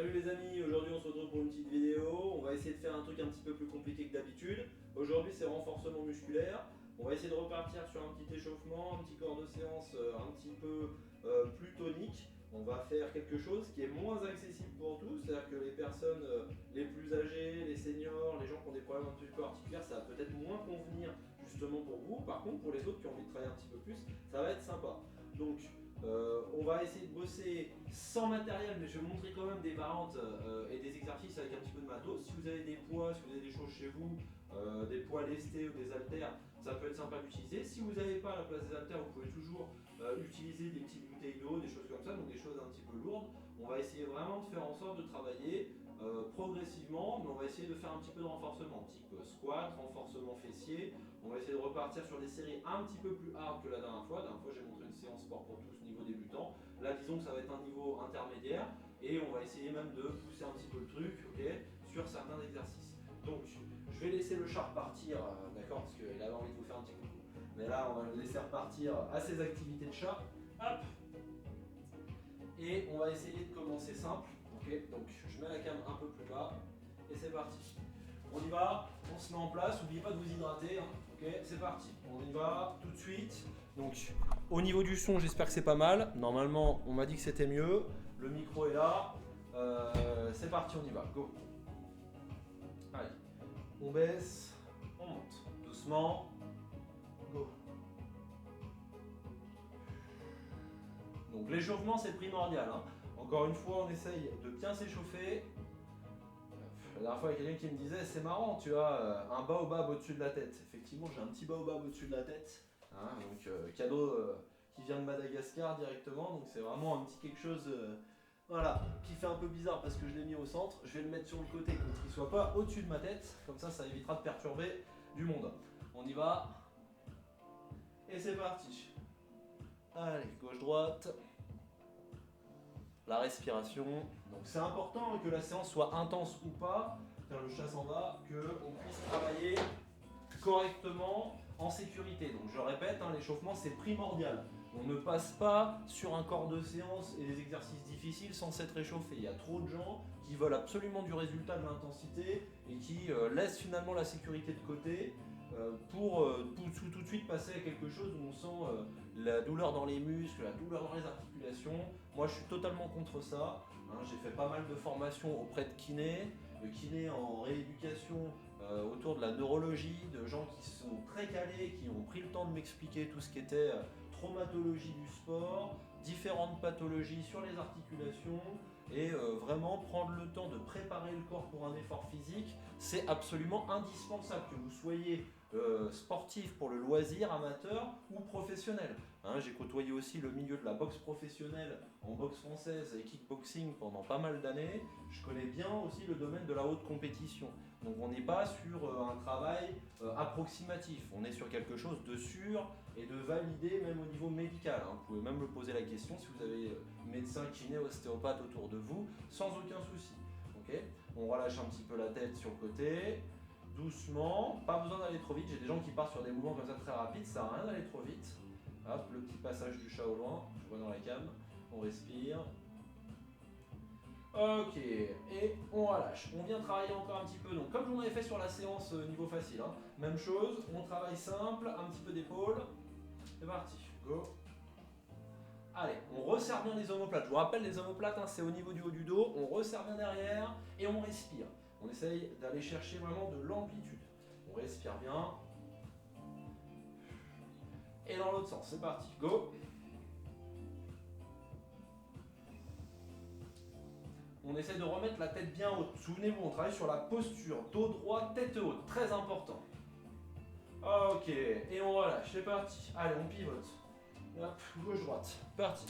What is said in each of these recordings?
Salut les amis, aujourd'hui on se retrouve pour une petite vidéo. On va essayer de faire un truc un petit peu plus compliqué que d'habitude. Aujourd'hui c'est renforcement musculaire. On va essayer de repartir sur un petit échauffement, un petit corps de séance un petit peu plus tonique. On va faire quelque chose qui est moins accessible pour tous, c'est-à-dire que les personnes les plus âgées, les seniors, les gens qui ont des problèmes un petit peu articulaires, ça va peut-être moins convenir justement pour vous. Par contre pour les autres qui ont envie de travailler un petit peu plus, ça va être sympa. Donc on va essayer de bosser sans matériel, mais je vais vous montrer quand même des variantes et des exercices avec un petit peu de matos. Si vous avez des poids, si vous avez des choses chez vous, des poids lestés ou des haltères, ça peut être sympa d'utiliser. Si vous n'avez pas à la place des haltères, vous pouvez toujours utiliser des petites bouteilles d'eau, des choses comme ça, donc des choses un petit peu lourdes. On va essayer vraiment de faire en sorte de travailler progressivement, mais on va essayer de faire un petit peu de renforcement, type squat, renforcement fessier. On va essayer de repartir sur des séries un petit peu plus hard que la dernière fois. La dernière fois, j'ai montré une séance sport pour tous niveau débutant. Là, disons que ça va être un niveau intermédiaire et on va essayer même de pousser un petit peu le truc, ok, sur certains exercices. Donc, je vais laisser le chat repartir, d'accord, parce qu'il avait envie de vous faire un petit coucou. Mais là, on va le laisser repartir à ses activités de chat. Hop. Et on va essayer de commencer simple. Ok, donc je mets la cam un peu plus bas et c'est parti. On y va, on se met en place, n'oubliez pas de vous hydrater, hein. Ok, c'est parti. On y va tout de suite. Donc au niveau du son, j'espère que c'est pas mal. Normalement, on m'a dit que c'était mieux. Le micro est là. C'est parti, on y va. Go. Allez, on baisse, on monte. Doucement. Go. Donc l'échauffement, c'est primordial, hein. Encore une fois, on essaye de bien s'échauffer. La dernière fois, il y a quelqu'un qui me disait c'est marrant, tu as un baobab au-dessus de la tête. Effectivement, j'ai un petit baobab au-dessus de la tête. Hein, donc, cadeau qui vient de Madagascar directement. Donc, c'est vraiment un petit quelque chose voilà, qui fait un peu bizarre parce que je l'ai mis au centre. Je vais le mettre sur le côté pour qu'il ne soit pas au-dessus de ma tête. Comme ça évitera de perturber du monde. On y va. Et c'est parti. Allez, gauche-droite. La respiration. Donc c'est important que la séance soit intense ou pas, car le chat s'en va, qu'on puisse travailler correctement en sécurité. Donc je répète, hein, l'échauffement c'est primordial. On ne passe pas sur un corps de séance et des exercices difficiles sans s'être réchauffé. Il y a trop de gens qui veulent absolument du résultat de l'intensité et qui laissent finalement la sécurité de côté pour tout de suite passer à quelque chose où on sent la douleur dans les muscles, la douleur dans les articulations. Moi je suis totalement contre ça. Hein, j'ai fait pas mal de formations auprès de kinés en rééducation autour de la neurologie, de gens qui sont très calés, qui ont pris le temps de m'expliquer tout ce qui était traumatologie du sport, différentes pathologies sur les articulations et vraiment prendre le temps de préparer le corps pour un effort physique, c'est absolument indispensable que vous soyez sportif pour le loisir, amateur ou professionnel. Hein, j'ai côtoyé aussi le milieu de la boxe professionnelle en boxe française et kickboxing pendant pas mal d'années. Je connais bien aussi le domaine de la haute compétition. Donc on n'est pas sur un travail approximatif, on est sur quelque chose de sûr et de validé même au niveau médical. Hein. Vous pouvez même me poser la question si vous avez médecin, kiné, ostéopathe autour de vous, sans aucun souci. Okay, on relâche un petit peu la tête sur le côté. Doucement, pas besoin d'aller trop vite. J'ai des gens qui partent sur des mouvements comme ça très rapides, ça sert à rien d'aller trop vite. Hop, le petit passage du chat au loin, je vois dans la cam. On respire. Ok, et on relâche. On vient travailler encore un petit peu. Donc, comme je vous avais fait sur la séance niveau facile, hein, même chose, on travaille simple, un petit peu d'épaule. C'est parti, go. Allez, on resserre bien les omoplates. Je vous rappelle, les omoplates, hein, c'est au niveau du haut du dos. On resserre bien derrière et on respire. On essaye d'aller chercher vraiment de l'amplitude. On respire bien. Et dans l'autre sens, c'est parti, go. On essaie de remettre la tête bien haute. Souvenez-vous, on travaille sur la posture. Dos droit, tête haute, très important. Ok, et on relâche, c'est parti. Allez, on pivote. Hop, gauche-droite, parti.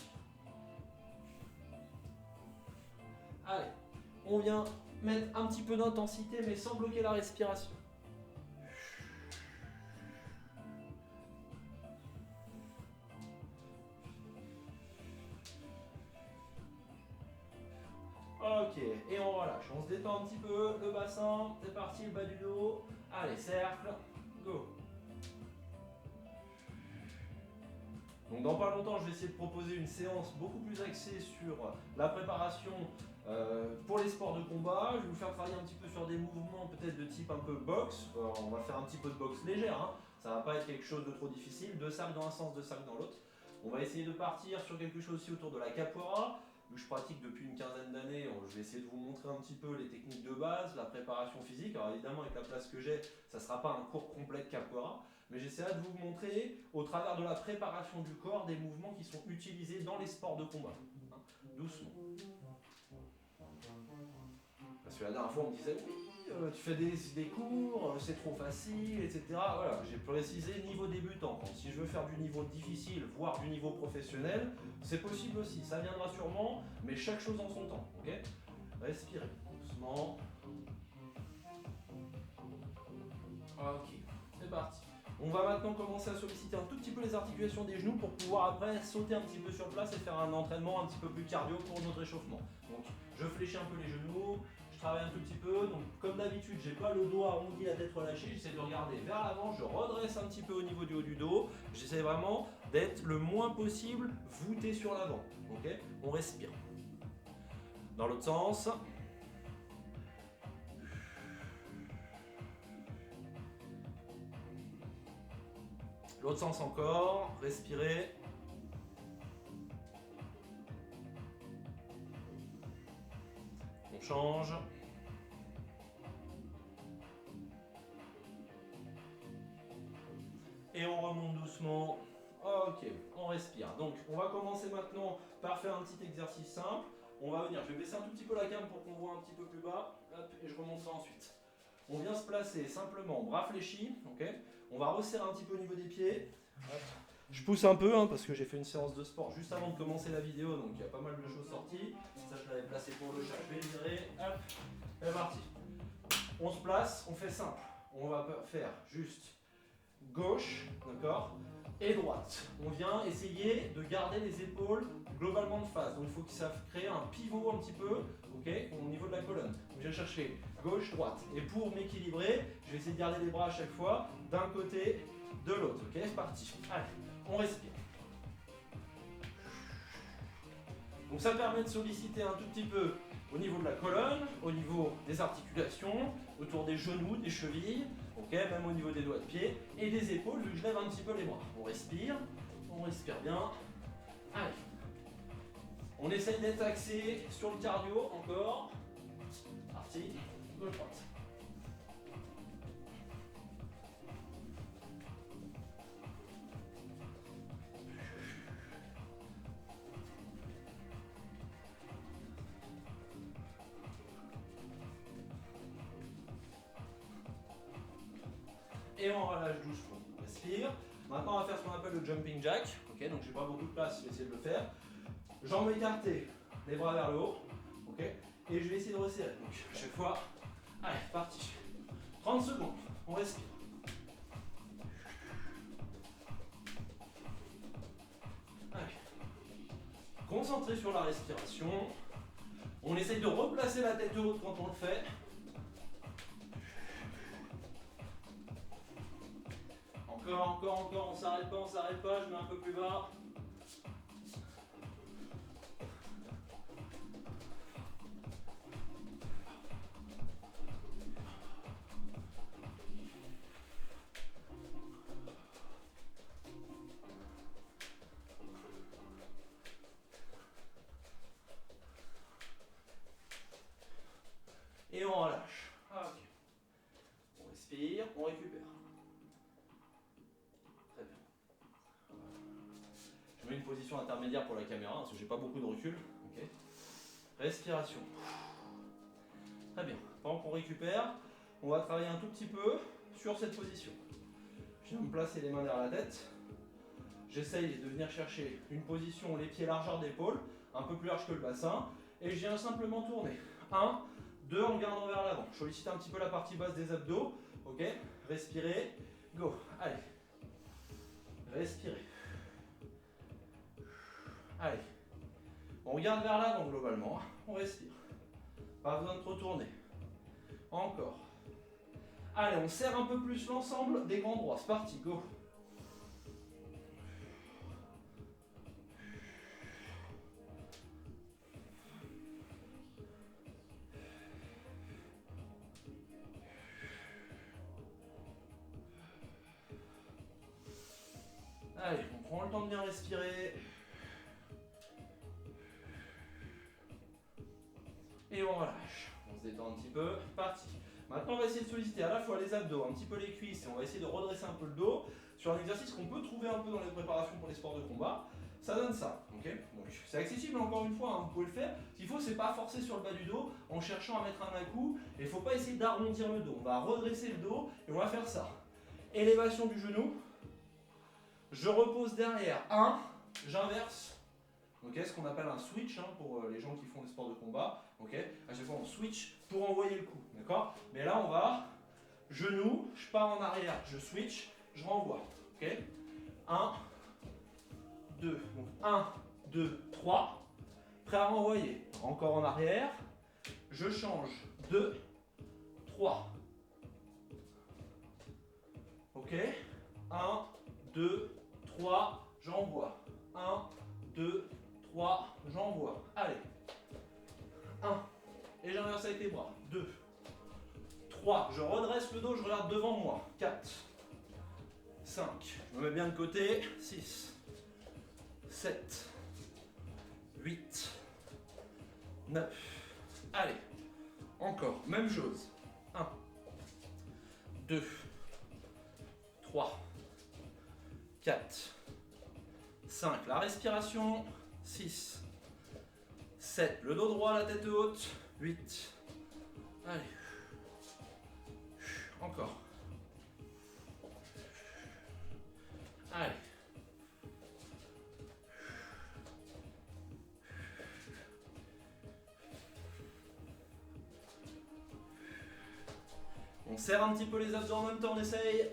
Allez, on vient mettre un petit peu d'intensité mais sans bloquer la respiration. Ok, et on relâche. On se détend un petit peu, le bassin, c'est parti, le bas du dos. Allez, cercle, go. Donc dans pas longtemps, je vais essayer de proposer une séance beaucoup plus axée sur la préparation Pour les sports de combat, je vais vous faire travailler un petit peu sur des mouvements peut-être de type un peu boxe. On va faire un petit peu de boxe légère, hein. Ça va pas être quelque chose de trop difficile. 2 cercles dans un sens, 2 cercles dans l'autre. On va essayer de partir sur quelque chose aussi autour de la capoeira, où je pratique depuis une quinzaine d'années. Je vais essayer de vous montrer un petit peu les techniques de base, la préparation physique. Alors évidemment, avec la place que j'ai, ça ne sera pas un cours complet de capoeira, mais j'essaierai de vous montrer, au travers de la préparation du corps, des mouvements qui sont utilisés dans les sports de combat. Hein, doucement. Parce que la dernière fois, on me disait oui, tu fais des cours, c'est trop facile, etc. Voilà, j'ai précisé niveau débutant. Donc, si je veux faire du niveau difficile, voire du niveau professionnel, c'est possible aussi. Ça viendra sûrement, mais chaque chose en son temps. Ok ? Respirez doucement. Ok, c'est parti. On va maintenant commencer à solliciter un tout petit peu les articulations des genoux pour pouvoir après sauter un petit peu sur place et faire un entraînement un petit peu plus cardio pour notre échauffement. Donc, je fléchis un peu les genoux. Je travaille un tout petit peu, donc comme d'habitude, j'ai pas le dos arrondi, la tête relâchée, j'essaie de regarder vers l'avant, je redresse un petit peu au niveau du haut du dos, j'essaie vraiment d'être le moins possible voûté sur l'avant, ok ? On respire. Dans l'autre sens. L'autre sens encore, respirez. On change. Et on remonte doucement. Ok, on respire. Donc, on va commencer maintenant par faire un petit exercice simple. On va venir, je vais baisser un tout petit peu la gamme pour qu'on voit un petit peu plus bas. Hop, et je remonterai ensuite. On vient se placer simplement, bras fléchis. Ok. On va resserrer un petit peu au niveau des pieds. Hop. Je pousse un peu, hein, parce que j'ai fait une séance de sport juste avant de commencer la vidéo, donc il y a pas mal de choses sorties. Ça, je l'avais placé pour le chat. Je vais virer. Hop, c'est parti. On se place, on fait simple. On va faire juste gauche, d'accord, et droite. On vient essayer de garder les épaules globalement de face. Donc il faut que ça crée un pivot un petit peu, ok, au niveau de la colonne. Donc je vais chercher gauche, droite. Et pour m'équilibrer, je vais essayer de garder les bras à chaque fois d'un côté, de l'autre. Ok, c'est parti. Allez, on respire. Donc ça permet de solliciter un tout petit peu au niveau de la colonne, au niveau des articulations, autour des genoux, des chevilles, ok, même au niveau des doigts de pied, et des épaules, vu que je lève un petit peu les bras. On respire bien. Allez. On essaye d'être axé sur le cardio, encore. Parti, gauche, droite. Et on relâche doucement. On respire. Maintenant, on va faire ce qu'on appelle le jumping jack. Ok, donc j'ai pas beaucoup de place, je vais essayer de le faire. Jambes écartées, les bras vers le haut. Ok, et je vais essayer de resserrer. Donc à chaque fois, allez, parti. 30 secondes, on respire. Allez. Concentré sur la respiration. On essaye de replacer la tête haute quand on le fait. Encore, on s'arrête pas, je mets un peu plus bas. Et on relâche. Ah, ok. On respire, on récupère. Très bien. Je mets une position intermédiaire pour la caméra, parce que j'ai pas beaucoup de recul. Okay. Respiration. Très bien. Pendant qu'on récupère, on va travailler un tout petit peu sur cette position. Je viens me placer les mains derrière la tête. J'essaye de venir chercher une position, les pieds largeur d'épaule, un peu plus large que le bassin, et je viens simplement tourner. 1, 2 en regardant vers l'avant. Je sollicite un petit peu la partie basse des abdos. Ok, respirez. Go. Allez. Respirez. Allez. On regarde vers l'avant globalement. On respire. Pas besoin de trop tourner. Encore. Allez, on serre un peu plus l'ensemble des grands droits. C'est parti, go. respirer. Et on relâche. On se détend un petit peu. Parti. Maintenant, on va essayer de solliciter à la fois les abdos, un petit peu les cuisses, et on va essayer de redresser un peu le dos sur un exercice qu'on peut trouver un peu dans les préparations pour les sports de combat. Ça donne ça, ok? Donc c'est accessible encore une fois, hein, vous pouvez le faire. Ce qu'il faut, c'est pas forcer sur le bas du dos en cherchant à mettre un coup. Et il ne faut pas essayer d'arrondir le dos. On va redresser le dos et on va faire ça. Élévation du genou. Je repose derrière. 1, j'inverse. Okay, ce qu'on appelle un switch hein, pour les gens qui font des sports de combat. Okay, à chaque fois on switch pour envoyer le coup. D'accord? Mais là on va genou, je pars en arrière, je switch, je renvoie. Okay, 1, 2. Donc 1, 2, 3. Prêt à renvoyer. Encore en arrière. Je change. 2, 3. Ok? 1, 2, 3. J'envoie. 1, 2, 3. J'envoie. Allez. 1. Et j'inverse avec les bras. 2. 3. Je redresse le dos, je regarde devant moi. 4. 5. Je me mets bien de côté. 6. 7. 8. 9. Allez. Encore. Même chose. 1. 2. 3. 4. 5. La respiration. 6. 7. Le dos droit, la tête haute. 8. Allez. Encore. Allez. On serre un petit peu les abdos en même temps, on essaye.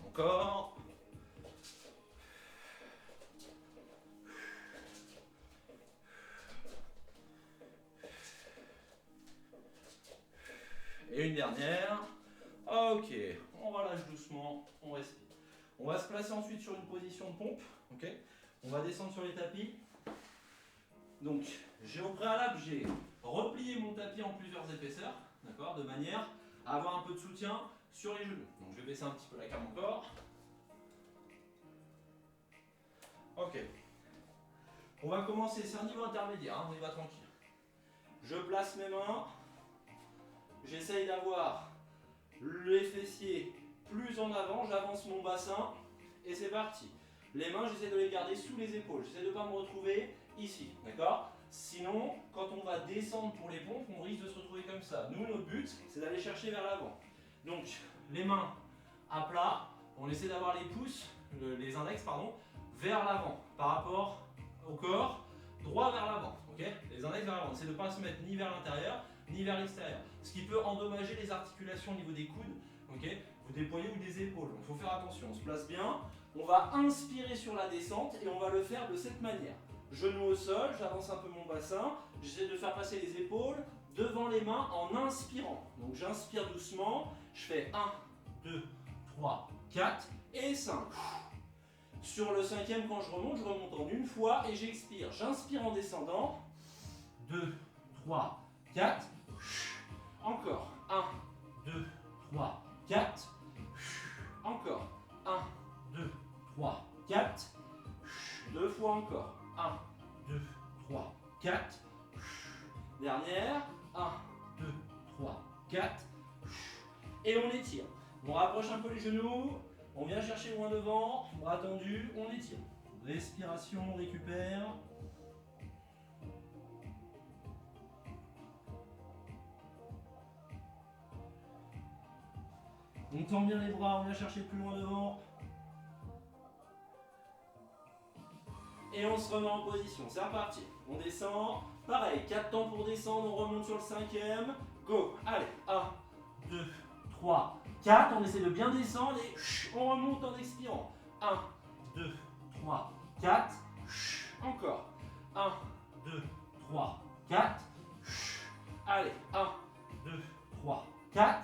Encore. Et une dernière. Ok, on relâche doucement, on respire. On va se placer ensuite sur une position de pompe. Okay, on va descendre sur les tapis. Donc, au préalable, j'ai replié mon tapis en plusieurs épaisseurs, d'accord, de manière à avoir un peu de soutien sur les genoux. Donc, je vais baisser un petit peu la came encore. Ok. On va commencer, c'est un niveau intermédiaire, hein, on y va tranquille. Je place mes mains. J'essaye d'avoir les fessiers plus en avant, j'avance mon bassin et c'est parti. Les mains, j'essaie de les garder sous les épaules, j'essaie de ne pas me retrouver ici, d'accord? Sinon, quand on va descendre pour les pompes, on risque de se retrouver comme ça. Nous, notre but, c'est d'aller chercher vers l'avant. Donc, les mains à plat, on essaie d'avoir les pouces, les index, pardon, vers l'avant, par rapport au corps, droit vers l'avant, ok? Les index vers l'avant, on essaie de ne pas se mettre ni vers l'intérieur, ni vers l'extérieur. Ce qui peut endommager les articulations au niveau des coudes, ok, ou des poignets ou des épaules. Donc il faut faire attention, on se place bien. On va inspirer sur la descente et on va le faire de cette manière. Genoux au sol, j'avance un peu mon bassin, j'essaie de faire passer les épaules devant les mains en inspirant. Donc j'inspire doucement, je fais 1, 2, 3, 4 et 5. Sur le cinquième, quand je remonte en une fois et j'expire. J'inspire en descendant. 2, 3, 4. Encore. 1, 2, 3, 4. Encore. 1, 2, 3, 4. Deux fois encore. 1, 2, 3, 4. Dernière. 1, 2, 3, 4. Et on étire. On rapproche un peu les genoux. On vient chercher loin devant. Bras tendus. On étire. Respiration, on récupère. On tend bien les bras, on vient chercher plus loin devant. Et on se remet en position, c'est reparti. On descend, pareil, 4 temps pour descendre, on remonte sur le cinquième. Go, allez, 1, 2, 3, 4. On essaie de bien descendre et on remonte en expirant. 1, 2, 3, 4. Encore. 1, 2, 3, 4. Allez, 1, 2, 3, 4.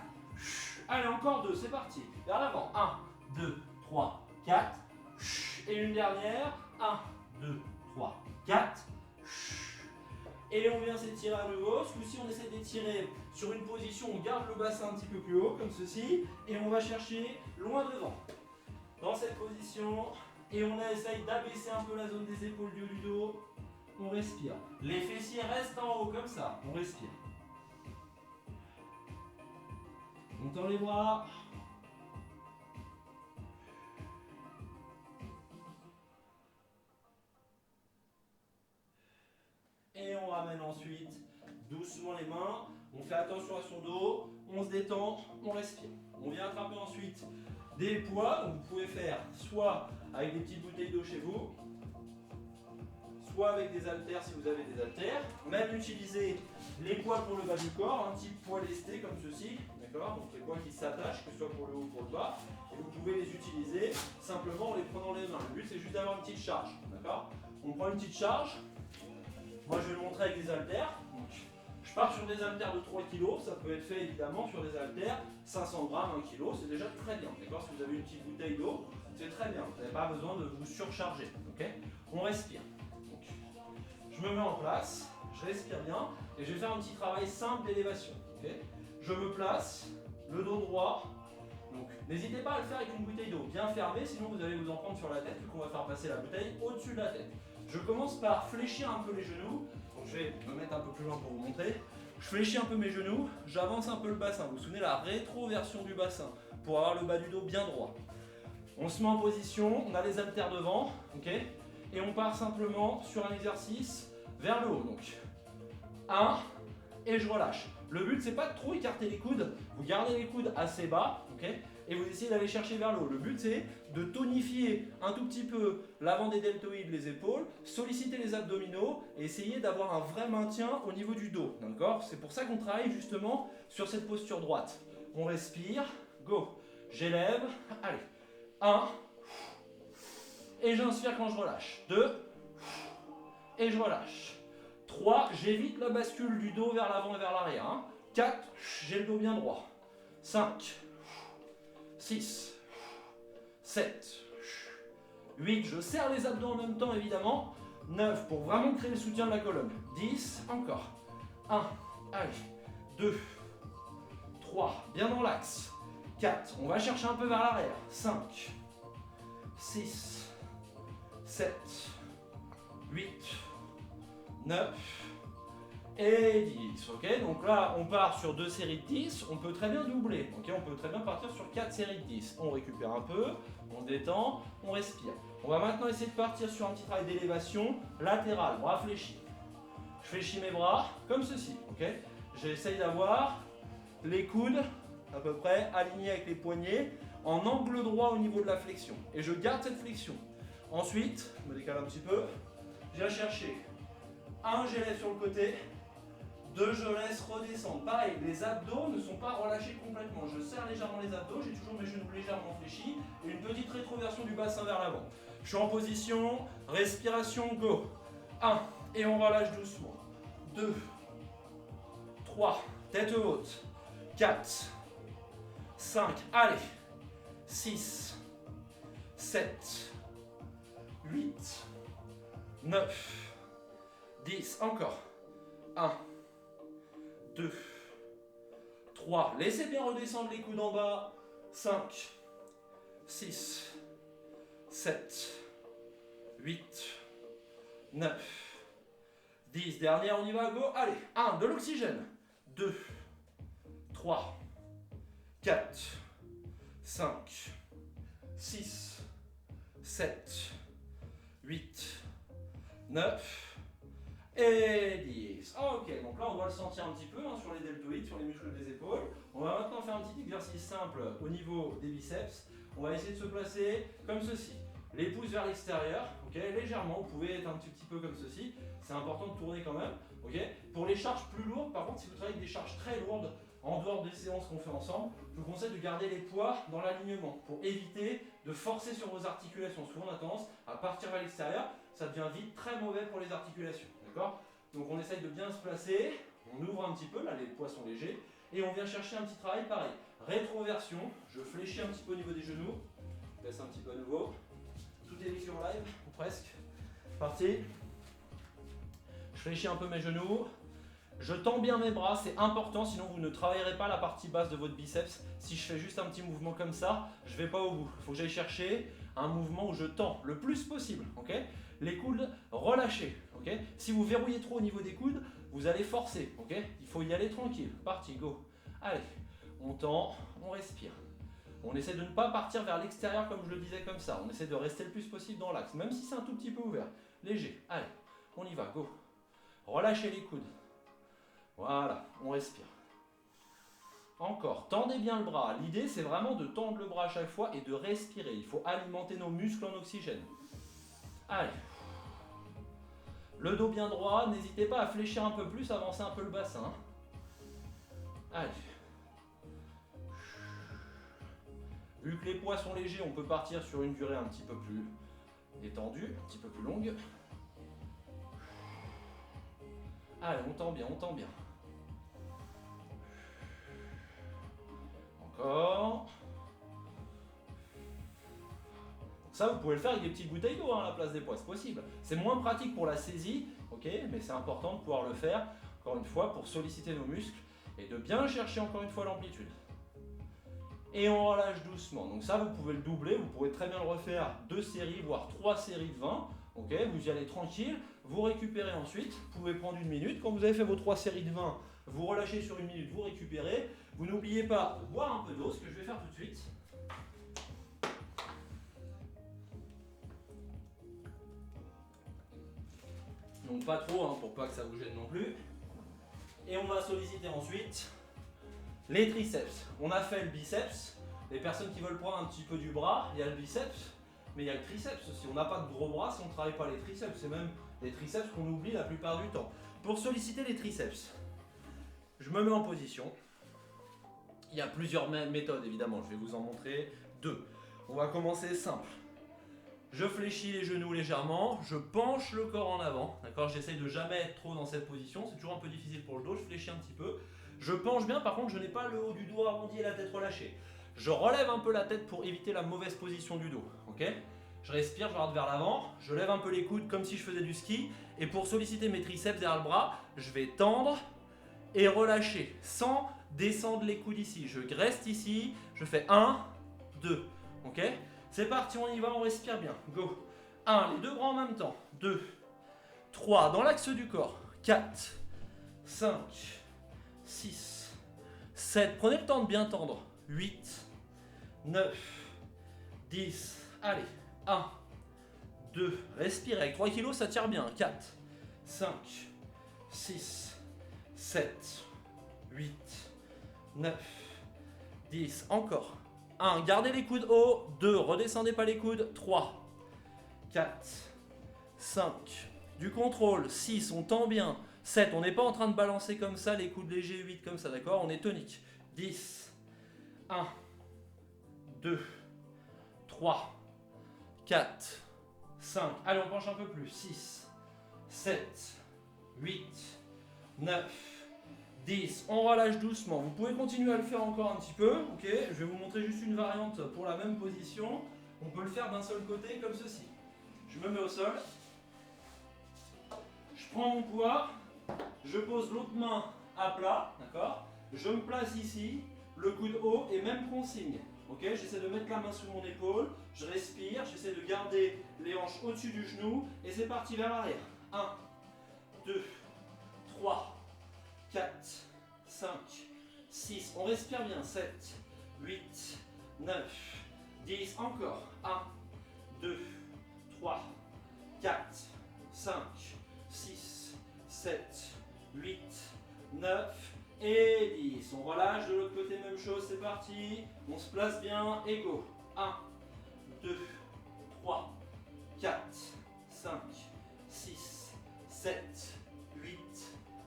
Allez, encore 2, c'est parti. Vers l'avant. 1, 2, 3, 4. Et une dernière. 1, 2, 3, 4. Et on vient s'étirer à nouveau. Ce coup-ci, on essaie d'étirer sur une position, on garde le bassin un petit peu plus haut, comme ceci. Et on va chercher loin devant. Dans cette position. Et on essaye d'abaisser un peu la zone des épaules du haut du dos. On respire. Les fessiers restent en haut, comme ça. On respire. On tend les bras. Et on ramène ensuite doucement les mains. On fait attention à son dos. On se détend. On respire. On vient attraper ensuite des poids. Donc vous pouvez faire soit avec des petites bouteilles d'eau chez vous, soit avec des haltères si vous avez des haltères. Même utiliser les poids pour le bas du corps, un type poids lesté comme ceci. D'accord. Donc les poids qui s'attachent, que ce soit pour le haut ou pour le bas. Et vous pouvez les utiliser simplement en les prenant les mains. Le but c'est juste d'avoir une petite charge. D'accord. On prend une petite charge. Moi je vais le montrer avec des haltères. Donc, je pars sur des haltères de 3 kg, ça peut être fait évidemment sur des haltères 500 grammes, 1 kg, c'est déjà très bien. D'accord. Si vous avez une petite bouteille d'eau, c'est très bien. Vous n'avez pas besoin de vous surcharger. Okay. On respire. Donc, je me mets en place, je respire bien et je vais faire un petit travail simple d'élévation. Okay. Je me place, le dos droit. Donc n'hésitez pas à le faire avec une bouteille d'eau bien fermée, sinon vous allez vous en prendre sur la tête vu qu'on va faire passer la bouteille au-dessus de la tête. Je commence par fléchir un peu les genoux. Donc je vais me mettre un peu plus loin pour vous montrer. Je fléchis un peu mes genoux, j'avance un peu le bassin. Vous vous souvenez la rétroversion du bassin pour avoir le bas du dos bien droit. On se met en position, on a les haltères devant, ok, et on part simplement sur un exercice vers le haut. Donc 1 et je relâche. Le but c'est pas de trop écarter les coudes, vous gardez les coudes assez bas, ok, et vous essayez d'aller chercher vers le haut. Le but c'est de tonifier un tout petit peu l'avant des deltoïdes, les épaules, solliciter les abdominaux et essayer d'avoir un vrai maintien au niveau du dos. D'accord. C'est pour ça qu'on travaille justement sur cette posture droite. On respire, go, j'élève, allez, 1, et j'inspire quand je relâche, 2, et je relâche, 3, j'évite la bascule du dos vers l'avant et vers l'arrière, 4, j'ai le dos bien droit, 5, 6, 7, 8, je serre les abdos en même temps évidemment, 9 pour vraiment créer le soutien de la colonne, 10, encore, 1, allez, 2, 3, bien dans l'axe, 4, on va chercher un peu vers l'arrière, 5, 6, 7, 8, 9 et 10. Ok, donc là on part sur 2 séries de 10, on peut très bien doubler. Ok, on peut très bien partir sur 4 séries de 10. On récupère un peu, on détend, on respire. On va maintenant essayer de partir sur un petit travail d'élévation latérale, bras fléchis. Je fléchis mes bras comme ceci. Ok, j'essaye d'avoir les coudes à peu près alignés avec les poignets en angle droit au niveau de la flexion. Et je garde cette flexion. Ensuite, je me décale un petit peu, je viens chercher 1, j'élève sur le côté, 2, je laisse redescendre. Pareil, les abdos ne sont pas relâchés complètement. Je serre légèrement les abdos, j'ai toujours mes genoux légèrement fléchis et une petite rétroversion du bassin vers l'avant. Je suis en position, respiration, go. 1, et on relâche doucement. 2, 3, tête haute. 4, 5, allez. 6, 7, 8, 9, 10, encore. 1, 2, 3, laissez bien redescendre les coudes en bas. 5, 6, 7, 8, 9, 10. Dernière, on y va, go. Allez, 1, de l'oxygène. 2, 3, 4, 5, 6, 7, 8, 9 et 10. Ok, donc là on doit le sentir un petit peu sur les deltoïdes, sur les muscles des épaules. On va maintenant faire un petit exercice simple au niveau des biceps. On va essayer de se placer comme ceci. Les pouces vers l'extérieur, ok, légèrement, vous pouvez être un petit peu comme ceci. C'est important de tourner quand même. Ok. Pour les charges plus lourdes, par contre, si vous travaillez avec des charges très lourdes, en dehors des séances qu'on fait ensemble, je vous conseille de garder les poids dans l'alignement pour éviter de forcer sur vos articulations. Souvent on a tendance à partir vers l'extérieur, ça devient vite très mauvais pour les articulations. D'accord. Donc on essaye de bien se placer, on ouvre un petit peu, là les poids sont légers, et on vient chercher un petit travail pareil. Rétroversion, je fléchis un petit peu au niveau des genoux, je baisse un petit peu à nouveau. Tout est écrit en live, ou presque. Parti. Je fléchis un peu mes genoux. Je tends bien mes bras, c'est important, sinon vous ne travaillerez pas la partie basse de votre biceps. Si je fais juste un petit mouvement comme ça, je ne vais pas au bout. Il faut que j'aille chercher un mouvement où je tends le plus possible. Okay, les coudes relâchés. Okay, si vous verrouillez trop au niveau des coudes, vous allez forcer. Okay, il faut y aller tranquille. Parti, go. Allez, on tend, on respire. On essaie de ne pas partir vers l'extérieur comme je le disais comme ça. On essaie de rester le plus possible dans l'axe, même si c'est un tout petit peu ouvert. Léger. Allez, on y va, go. Relâchez les coudes. Voilà, on respire. Encore, tendez bien le bras. L'idée, c'est vraiment de tendre le bras à chaque fois et de respirer. Il faut alimenter nos muscles en oxygène. Allez. Le dos bien droit, n'hésitez pas à fléchir un peu plus, avancer un peu le bassin. Allez. Vu que les poids sont légers, on peut partir sur une durée un petit peu plus étendue, un petit peu plus longue. Allez, on tend bien, on tend bien. Encore. Ça, vous pouvez le faire avec des petites bouteilles d'eau à la place des poids, c'est possible. C'est moins pratique pour la saisie, ok, mais c'est important de pouvoir le faire, encore une fois, pour solliciter nos muscles et de bien chercher encore une fois l'amplitude. Et on relâche doucement. Donc ça, vous pouvez le doubler, vous pouvez très bien le refaire 2 séries, voire 3 séries de 20. Ok, vous y allez tranquille, vous récupérez ensuite, vous pouvez prendre 1 minute. Quand vous avez fait vos 3 séries de 20, vous relâchez sur 1 minute, vous récupérez. Vous n'oubliez pas de boire un peu d'eau, ce que je vais faire tout de suite. Donc pas trop, hein, pour pas que ça vous gêne non plus. Et on va solliciter ensuite les triceps. On a fait le biceps. Les personnes qui veulent prendre un petit peu du bras, il y a le biceps, mais il y a le triceps aussi. On n'a pas de gros bras si on ne travaille pas les triceps. C'est même les triceps qu'on oublie la plupart du temps. Pour solliciter les triceps, je me mets en position. Il y a plusieurs méthodes évidemment, je vais vous en montrer 2. On va commencer simple. Je fléchis les genoux légèrement, je penche le corps en avant. D'accord, j'essaye de jamais être trop dans cette position, c'est toujours un peu difficile pour le dos, je fléchis un petit peu. Je penche bien, par contre je n'ai pas le haut du dos arrondi et la tête relâchée. Je relève un peu la tête pour éviter la mauvaise position du dos. Ok, je respire, je regarde vers l'avant, je lève un peu les coudes comme si je faisais du ski. Et pour solliciter mes triceps derrière le bras, je vais tendre et relâcher sans descendre les coudes ici. Je reste ici, je fais 1, 2. Ok, c'est parti, on y va, on respire bien. Go. 1, les 2 bras en même temps. 2, 3, dans l'axe du corps. 4, 5, 6, 7. Prenez le temps de bien tendre. 8, 9, 10. Allez. 1, 2. Respirez. Avec 3 kg, ça tire bien. 4, 5, 6, 7, 8, 9, 10. Encore. 1. Gardez les coudes hauts. 2. Redescendez pas les coudes. 3, 4, 5. Du contrôle. 6. On tend bien. 7. On n'est pas en train de balancer comme ça, les coudes légers. 8 comme ça, d'accord? On est tonique. 10. 1, 2, 3, 4, 5. Allez, on penche un peu plus. 6, 7, 8, 9, 10. On relâche doucement. Vous pouvez continuer à le faire encore un petit peu. Ok, je vais vous montrer juste une variante pour la même position. On peut le faire d'un seul côté comme ceci. Je me mets au sol. Je prends mon poids. Je pose l'autre main à plat. D'accord. Je me place ici. Le coude haut et même consigne. Ok, j'essaie de mettre la main sous mon épaule. Je respire. J'essaie de garder les hanches au-dessus du genou. Et c'est parti vers l'arrière. 1, 2, 3, 4, 5, 6, on respire bien, 7, 8, 9, 10, encore, 1, 2, 3, 4, 5, 6, 7, 8, 9 et 10. On relâche de l'autre côté, même chose, c'est parti, on se place bien et go. 1, 2, 3, 4, 5, 6, 7, 8,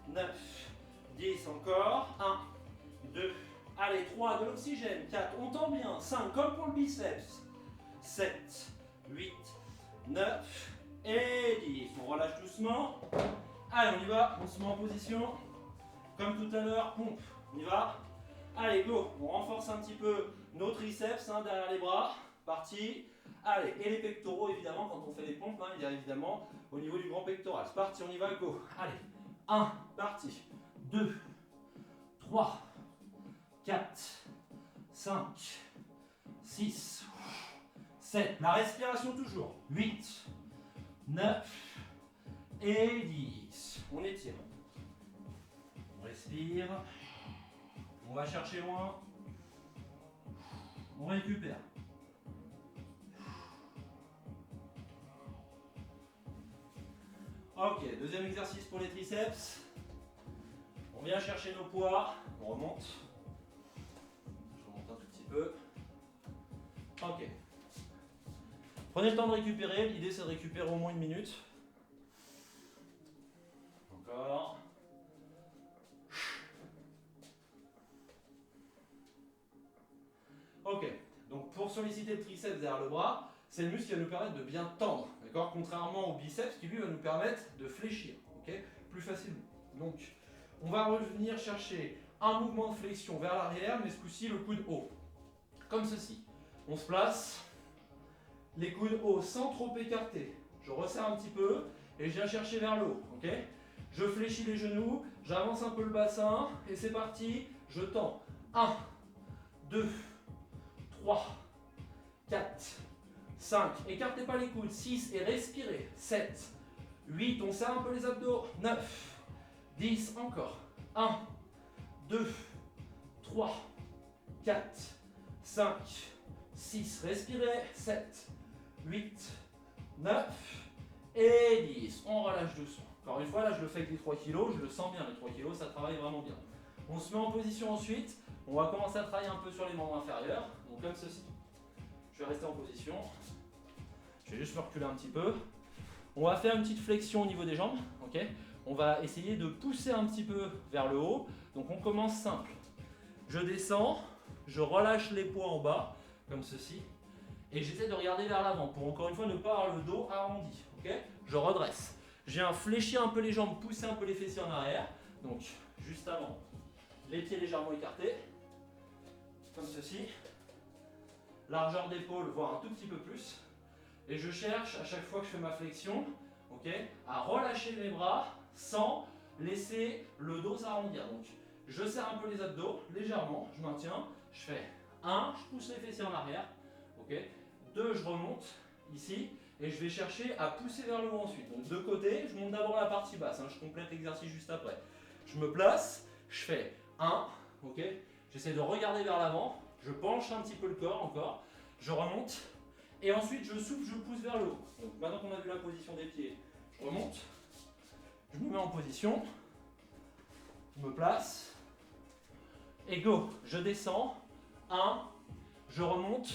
9, 10, encore, 1, 2, allez, 3, de l'oxygène, 4, on tend bien, 5, comme pour le biceps, 7, 8, 9 et 10, on relâche doucement, allez, on y va, on se met en position, comme tout à l'heure, pompe, on y va, allez, go, on renforce un petit peu nos triceps hein, derrière les bras, parti, allez, et les pectoraux évidemment, quand on fait les pompes, hein, il y a évidemment au niveau du grand pectoral, c'est parti, on y va, go, allez. 1, parti. 2, 3, 4, 5, 6, 7. La respiration toujours. 8, 9 et 10. On étire. On respire. On va chercher loin. On récupère. Ok, deuxième exercice pour les triceps. On vient chercher nos poids. On remonte. Je remonte un tout petit peu. Ok. Prenez le temps de récupérer. L'idée c'est de récupérer au moins 1 minute. Encore. Ok, donc pour solliciter le triceps derrière le bras, c'est le muscle qui va nous permettre de bien tendre, d'accord? Contrairement au biceps qui lui va nous permettre de fléchir, ok? Plus facilement. Donc, on va revenir chercher un mouvement de flexion vers l'arrière, mais ce coup-ci le coude haut. Comme ceci. On se place, les coudes hauts sans trop écarter. Je resserre un petit peu et je viens chercher vers le haut, ok? Je fléchis les genoux, j'avance un peu le bassin et c'est parti, je tends. 1, 2, 3, 4, 5, écartez pas les coudes, 6 et respirez, 7, 8, on serre un peu les abdos, 9, 10, encore, 1, 2, 3, 4, 5, 6, respirez, 7, 8, 9 et 10, on relâche doucement. Encore une fois, là je le fais avec les 3 kg, je le sens bien, les 3 kg, ça travaille vraiment bien. On se met en position ensuite, on va commencer à travailler un peu sur les membres inférieurs, donc comme ceci. Je vais rester en position, je vais juste me reculer un petit peu. On va faire une petite flexion au niveau des jambes, ok? On va essayer de pousser un petit peu vers le haut, donc on commence simple. Je descends, je relâche les poids en bas, comme ceci, et j'essaie de regarder vers l'avant, pour encore une fois ne pas avoir le dos arrondi, ok? Je redresse. Je viens fléchir un peu les jambes, pousser un peu les fessiers en arrière, donc juste avant, les pieds légèrement écartés, comme ceci, largeur d'épaule, voire un tout petit peu plus, et je cherche à chaque fois que je fais ma flexion, ok, à relâcher mes bras sans laisser le dos s'arrondir. Donc je serre un peu les abdos, légèrement, je maintiens, je fais 1, je pousse les fessiers en arrière, ok, 2, je remonte ici, et je vais chercher à pousser vers le haut ensuite. Donc de côté, je monte d'abord la partie basse, je complète l'exercice juste après. Je me place, je fais 1, ok, j'essaie de regarder vers l'avant, je penche un petit peu le corps encore, je remonte, et ensuite je souffle, je pousse vers le haut. Donc maintenant qu'on a vu la position des pieds, je remonte, je me mets en position, je me place, et go, je descends, 1, je remonte,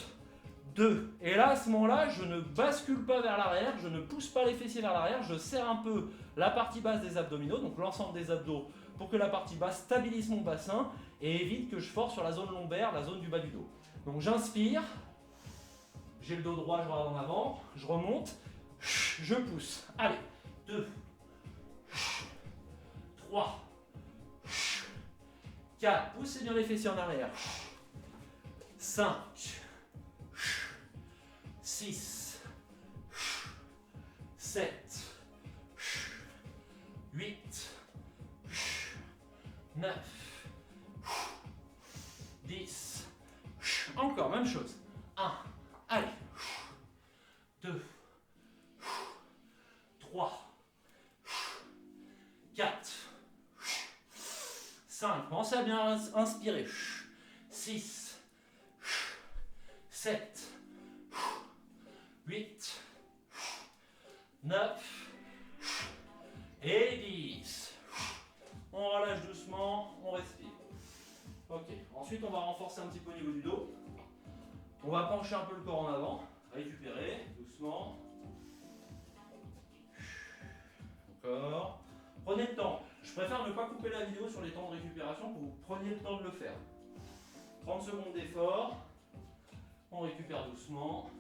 2. Et là, à ce moment-là, je ne bascule pas vers l'arrière, je ne pousse pas les fessiers vers l'arrière, je serre un peu la partie basse des abdominaux, donc l'ensemble des abdos, pour que la partie basse stabilise mon bassin et évite que je force sur la zone lombaire, la zone du bas du dos. Donc j'inspire, j'ai le dos droit, je regarde en avant, je remonte, je pousse. Allez, 2, 3, 4, poussez bien les fessiers en arrière, 5, 6, 7, 8, 9, 10, encore, même chose, 1, allez, 2, 3, 4, 5, pensez à bien inspirer, 6, 7, 8, 9 et 10. On relâche doucement, on respire. Ok, ensuite on va renforcer un petit peu au niveau du dos. On va pencher un peu le corps en avant, récupérer doucement. Encore. Prenez le temps. Je préfère ne pas couper la vidéo sur les temps de récupération pour que vous preniez le temps de le faire. 30 secondes d'effort. On récupère doucement.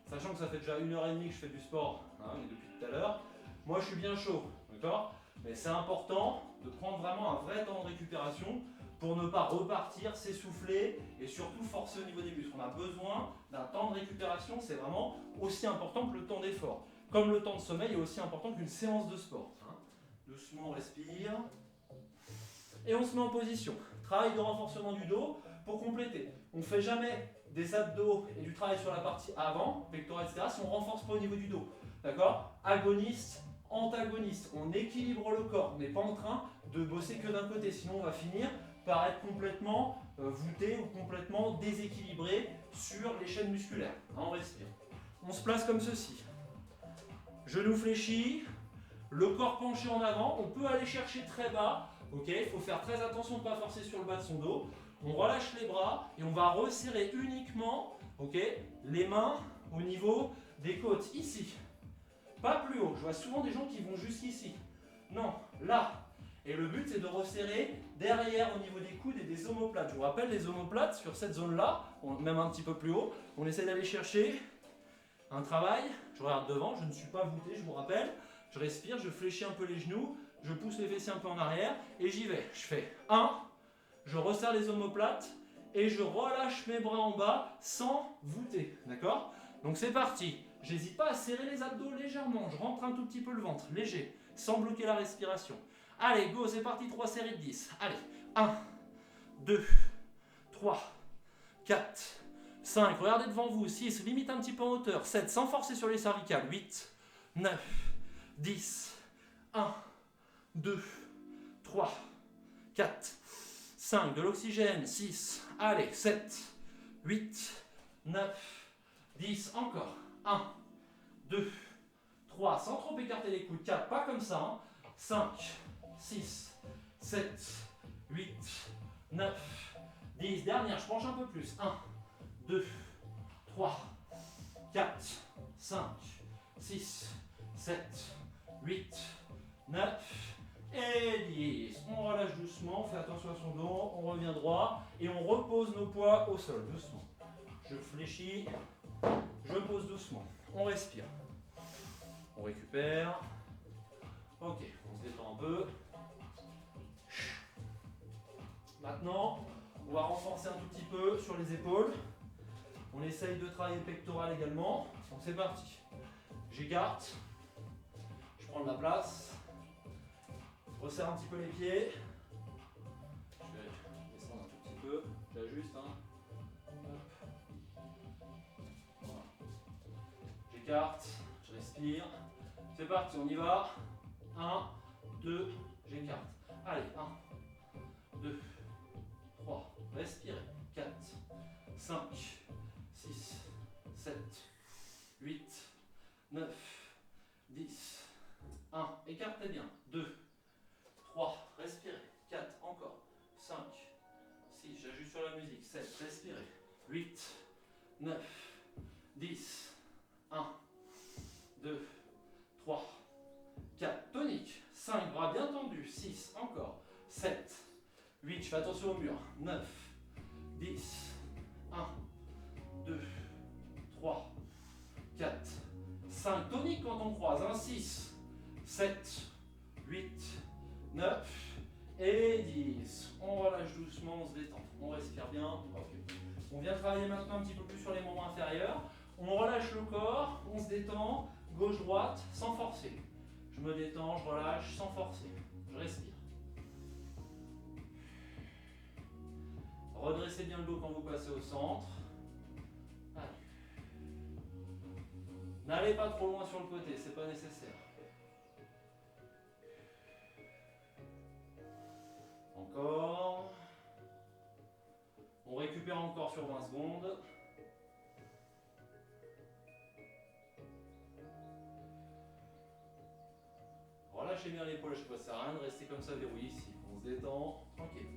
Sachant que ça fait déjà 1h30 que je fais du sport, mais depuis tout à l'heure, moi je suis bien chaud, d'accord? Mais c'est important de prendre vraiment un vrai temps de récupération pour ne pas repartir, s'essouffler et surtout forcer au niveau des muscles. On a besoin d'un temps de récupération, c'est vraiment aussi important que le temps d'effort. Comme le temps de sommeil est aussi important qu'une séance de sport. Doucement, on respire. Et on se met en position. Travail de renforcement du dos pour compléter. On ne fait jamais des abdos et du travail sur la partie avant, pectoraux, etc. si on ne renforce pas au niveau du dos. D'accord? Agoniste, antagoniste. On équilibre le corps. On n'est pas en train de bosser que d'un côté. Sinon, on va finir par être complètement voûté ou complètement déséquilibré sur les chaînes musculaires. On respire. On se place comme ceci. Genoux fléchis, le corps penché en avant. On peut aller chercher très bas. Il faut faire très attention de ne pas forcer sur le bas de son dos. On relâche les bras et on va resserrer uniquement les mains au niveau des côtes. Ici. Pas plus haut. Je vois souvent des gens qui vont jusqu'ici. Non, là. Et le but, c'est de resserrer derrière au niveau des coudes et des omoplates. Je vous rappelle, les omoplates, sur cette zone-là, même un petit peu plus haut, on essaie d'aller chercher un travail. Je regarde devant, je ne suis pas voûté, je vous rappelle. Je respire, je fléchis un peu les genoux, je pousse les fessiers un peu en arrière et j'y vais. Je fais 1, je resserre les omoplates et je relâche mes bras en bas sans voûter. D'accord? Donc c'est parti. J'hésite pas à serrer les abdos légèrement. Je rentre un tout petit peu le ventre, léger, sans bloquer la respiration. Allez, go, c'est parti, 3 séries de 10. Allez, 1, 2, 3, 4, 5. Regardez devant vous, 6, limite un petit peu en hauteur. 7, sans forcer sur les cervicales. 8, 9, 10, 1, 2, 3, 4, 5. De l'oxygène, 6. Allez, 7, 8, 9, 10. Encore. 1, 2, 3. Sans trop écarter les coudes. 4, pas comme ça. Hein. 5, 6, 7, 8, 9, 10. Dernière, je penche un peu plus. 1, 2, 3, 4, 5, 6, 7, 8, 9 et 10. On relâche doucement, on fait attention à son dos, on revient droit et on repose nos poids au sol, doucement. Je fléchis, je pose doucement. On respire. On récupère. Ok, on se détend un peu. Maintenant, on va renforcer un tout petit peu sur les épaules. On essaye de travailler le pectoral également. Donc c'est parti. J'écarte. Je prends de la place. Je resserre un petit peu les pieds. Je vais descendre un tout petit peu. J'ajuste. Voilà. J'écarte. Je respire. C'est parti, on y va. 1, 2, j'écarte. Allez, 1, 2, 3, respirez. 4, 5, 6, 7, 8, 9, 10. 1, écartez bien. 2, 3, respirez. 4, encore. 5, 6, j'ajuste sur la musique. 7, respirez. 8, 9, 10. 1, 2, 3, 4, tonique. 5, bras bien tendus. 6, encore. 7, 8, je fais attention au mur. 9, 10, 1, 2, 3, 4, 5, tonique quand on croise. 1, 6, 7, 8, 9 et 10. On relâche doucement, on se détend. On respire bien. Okay. On vient travailler maintenant un petit peu plus sur les membres inférieurs. On relâche le corps, on se détend, gauche-droite, sans forcer. Je me détends, je relâche, sans forcer. Je respire. Redressez bien le dos quand vous passez au centre. Allez. N'allez pas trop loin sur le côté, c'est pas nécessaire. Encore. On récupère encore sur 20 secondes. Relâchez bien l'épaule, je ne sais rien de rester comme ça verrouillé ici. On se détend, tranquille.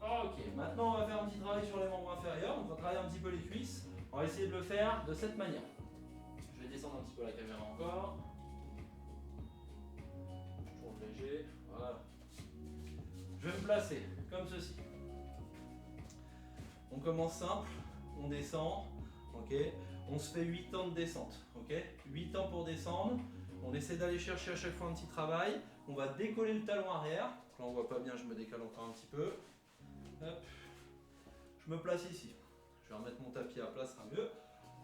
Ok, maintenant on va faire un petit travail sur les membres inférieurs. On va travailler un petit peu les cuisses. On va essayer de le faire de cette manière. Je vais descendre un petit peu la caméra encore. Je tourne léger. Voilà. Je vais me placer comme ceci. On commence simple, on descend, Ok, on se fait 8 temps de descente. Ok, 8 temps pour descendre. On essaie d'aller chercher à chaque fois un petit travail. On va décoller le talon arrière. Là on voit pas bien, je me décale encore un petit peu. Hop. Je me place ici. Je vais remettre mon tapis à plat, ça sera mieux.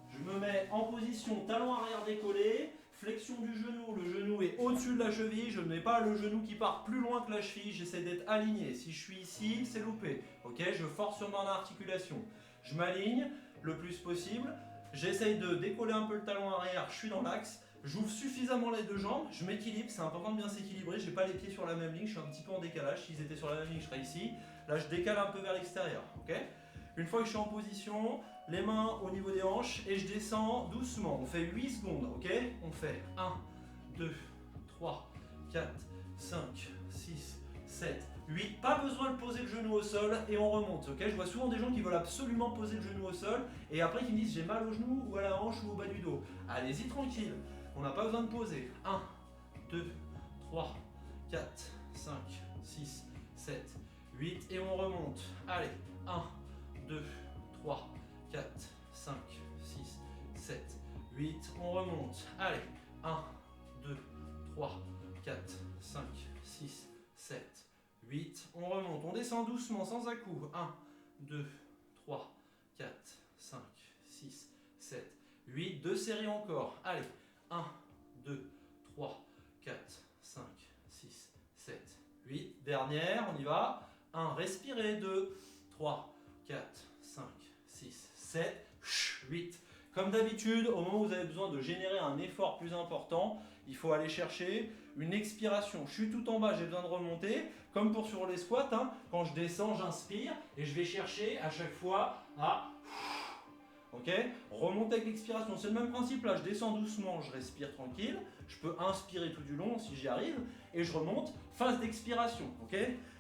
Je me mets en position talon arrière décollé, flexion du genou, le genou est au-dessus de la cheville, je ne mets pas le genou qui part plus loin que la cheville, j'essaie d'être aligné. Si je suis ici, c'est loupé. Ok, je force sur mon articulation. Je m'aligne le plus possible, j'essaye de décoller un peu le talon arrière, je suis dans l'axe, j'ouvre suffisamment les deux jambes, je m'équilibre, c'est important de bien s'équilibrer, j'ai pas les pieds sur la même ligne, je suis un petit peu en décalage, s'ils étaient sur la même ligne, je serais ici. Là, je décale un peu vers l'extérieur. Ok, une fois que je suis en position, les mains au niveau des hanches et je descends doucement. On fait 8 secondes, ok? On fait 1, 2, 3, 4, 5, 6, 7, 8. Pas besoin de poser le genou au sol et on remonte, ok? Je vois souvent des gens qui veulent absolument poser le genou au sol et après qui me disent j'ai mal au genou ou à la hanche ou au bas du dos. Allez-y tranquille, on n'a pas besoin de poser. 1, 2, 3, 4, 5, 6, 7, 8 et on remonte. Allez, 1, 2, 3, 4, 5, 6, 7, 8, on remonte. Allez, 1, 2, 3, 4, 5, 6, 7, 8, on remonte. On descend doucement, sans à-coup. 1, 2, 3, 4, 5, 6, 7, 8. Deux séries encore. Allez, 1, 2, 3, 4, 5, 6, 7, 8. Dernière, on y va. 1, respirez. 2, 3, 4, 5, 6, 7, 8. Comme d'habitude, au moment où vous avez besoin de générer un effort plus important, il faut aller chercher une expiration. Je suis tout en bas, j'ai besoin de remonter. Comme pour sur les squats, hein, quand je descends, j'inspire et je vais chercher à chaque fois à ok, remonter avec l'expiration. C'est le même principe là, je descends doucement, je respire tranquille. Je peux inspirer tout du long si j'y arrive et je remonte, phase d'expiration. Ok,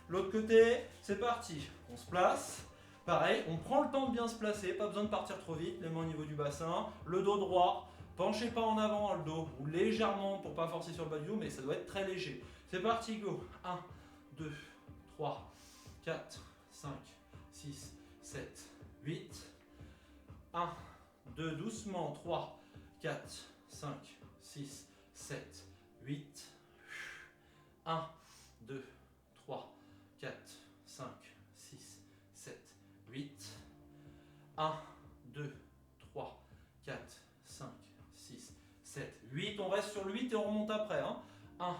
l'autre côté, c'est parti. On se place. Pareil, on prend le temps de bien se placer, pas besoin de partir trop vite, les mains au niveau du bassin, le dos droit, penchez pas en avant le dos, ou légèrement pour pas forcer sur le bas du dos, mais ça doit être très léger. C'est parti, go. 1, 2, 3, 4, 5, 6, 7, 8. 1, 2, doucement, 3, 4, 5, 6, 7, 8. 1, 2, 3, 4, 5, 6, 7, 8. 1, 2, 3, 4, 5, 6, 7, 8. On reste sur le 8 et on remonte après. 1,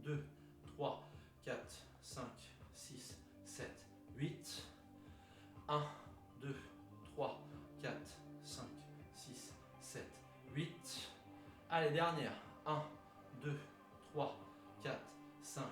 2, 3, 4, 5, 6, 7, 8. 1, 2, 3, 4, 5, 6, 7, 8. Allez, dernière. 1, 2, 3, 4, 5,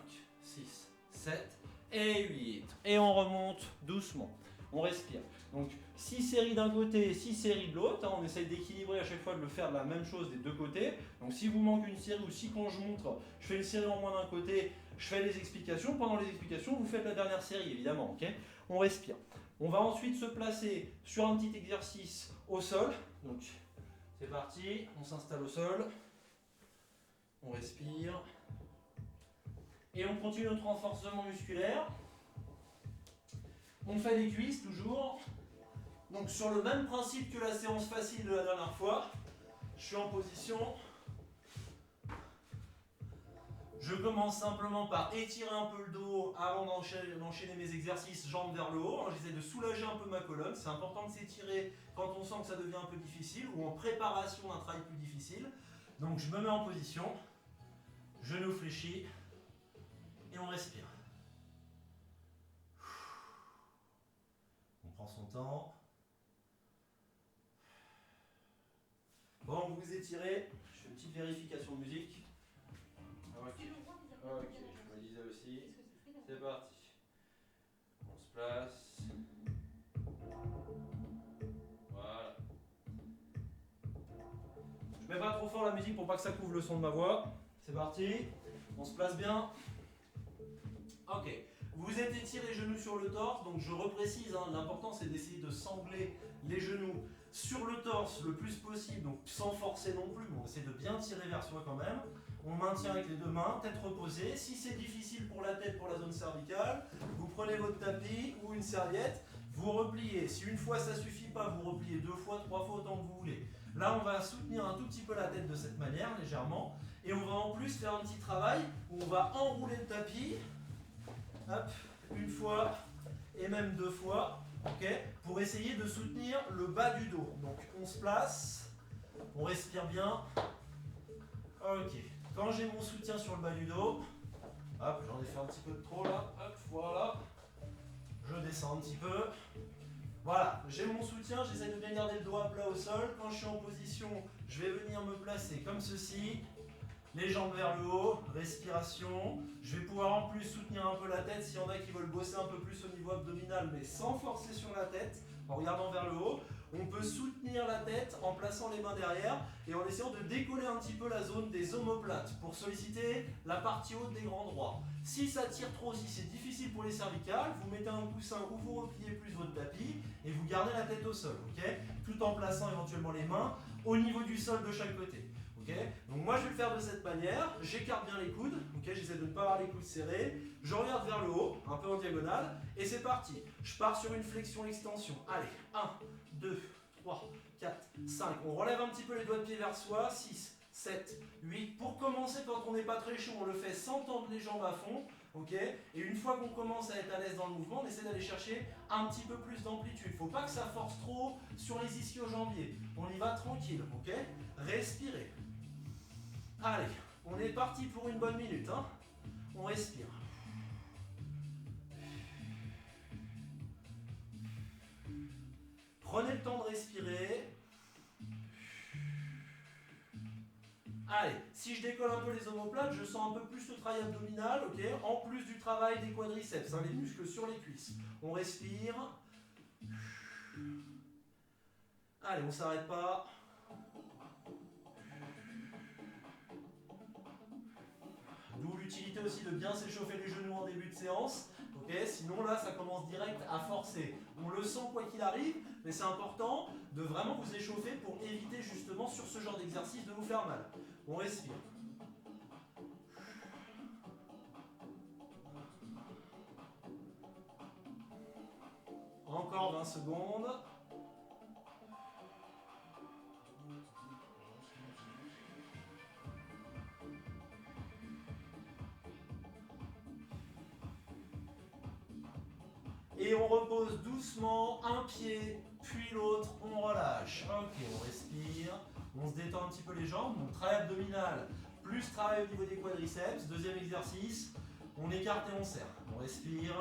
6, 7 et 8. Et on remonte doucement. On respire. Donc 6 séries d'un côté, 6 séries de l'autre. On essaye d'équilibrer à chaque fois de le faire de la même chose des deux côtés. Donc si vous manque une série ou si quand je montre, je fais une série en moins d'un côté, je fais les explications. Pendant les explications, vous faites la dernière série évidemment. Ok, on respire. On va ensuite se placer sur un petit exercice au sol. Donc c'est parti, on s'installe au sol. On respire. Et on continue notre renforcement musculaire. On fait les cuisses toujours. Donc sur le même principe que la séance facile de la dernière fois. Je suis en position. Je commence simplement par étirer un peu le dos avant d'enchaîner mes exercices jambes vers le haut. J'essaie de soulager un peu ma colonne. C'est important de s'étirer quand on sent que ça devient un peu difficile ou en préparation d'un travail plus difficile. Donc je me mets en position. Genou fléchi. Et on respire. On prend son temps. Bon, vous vous étirez. Je fais une petite vérification de musique. Ok, je me disais aussi. C'est parti. On se place. Voilà. Je mets pas trop fort la musique pour pas que ça couvre le son de ma voix. C'est parti. On se place bien. Ok. Vous êtes étiré genoux sur le torse, donc je reprécise, l'important c'est d'essayer de sangler les genoux sur le torse le plus possible, donc sans forcer non plus, mais on essaie de bien tirer vers soi quand même. On maintient avec les deux mains, tête reposée. Si c'est difficile pour la tête, pour la zone cervicale, vous prenez votre tapis ou une serviette, Vous repliez. Si une fois ça suffit pas, vous repliez 2 fois, 3 fois, autant que vous voulez. Là, on va soutenir un tout petit peu la tête de cette manière, légèrement. Et on va en plus faire un petit travail où on va enrouler le tapis. Hop, une fois et même 2 fois. Ok, pour essayer de soutenir le bas du dos. Donc on se place, on respire bien. Ok, quand j'ai mon soutien sur le bas du dos, hop, j'en ai fait un petit peu de trop là, hop, voilà. Je descends un petit peu. Voilà, j'ai mon soutien, j'essaie de bien garder le dos à plat au sol. Quand je suis en position, je vais venir me placer comme ceci. Les jambes vers le haut, respiration. Je vais pouvoir en plus soutenir un peu la tête s'il y en a qui veulent bosser un peu plus au niveau abdominal, mais sans forcer sur la tête, en regardant vers le haut. On peut soutenir la tête en plaçant les mains derrière et en essayant de décoller un petit peu la zone des omoplates pour solliciter la partie haute des grands droits. Si ça tire trop, si c'est difficile pour les cervicales, vous mettez un coussin ou vous repliez plus votre tapis et vous gardez la tête au sol, ok, tout en plaçant éventuellement les mains au niveau du sol de chaque côté. Okay, donc moi je vais le faire de cette manière, j'écarte bien les coudes, okay, j'essaie de ne pas avoir les coudes serrés, je regarde vers le haut, un peu en diagonale, et c'est parti. Je pars sur une flexion-extension. Allez, 1, 2, 3, 4, 5. On relève un petit peu les doigts de pied vers soi, 6, 7, 8. Pour commencer, quand on n'est pas très chaud, on le fait sans tendre les jambes à fond. Okay, et une fois qu'on commence à être à l'aise dans le mouvement, on essaie d'aller chercher un petit peu plus d'amplitude. Il ne faut pas que ça force trop sur les ischio-jambiers. On y va tranquille, ok? Respirez. Allez, on est parti pour une bonne minute. Hein. On respire. Prenez le temps de respirer. Allez, si je décolle un peu les omoplates, je sens un peu plus le travail abdominal, ok, en plus du travail des quadriceps, hein, les muscles sur les cuisses. On respire. Allez, on ne s'arrête pas. D'où l'utilité aussi de bien s'échauffer les genoux en début de séance. Okay, sinon là, ça commence direct à forcer. On le sent quoi qu'il arrive, mais c'est important de vraiment vous échauffer pour éviter justement sur ce genre d'exercice de vous faire mal. On respire. Encore 20 secondes. Et on repose doucement un pied, puis l'autre, on relâche. Ok, on respire, on se détend un petit peu les jambes, donc travail abdominal, plus travail au niveau des quadriceps. Deuxième exercice, on écarte et on serre. On respire.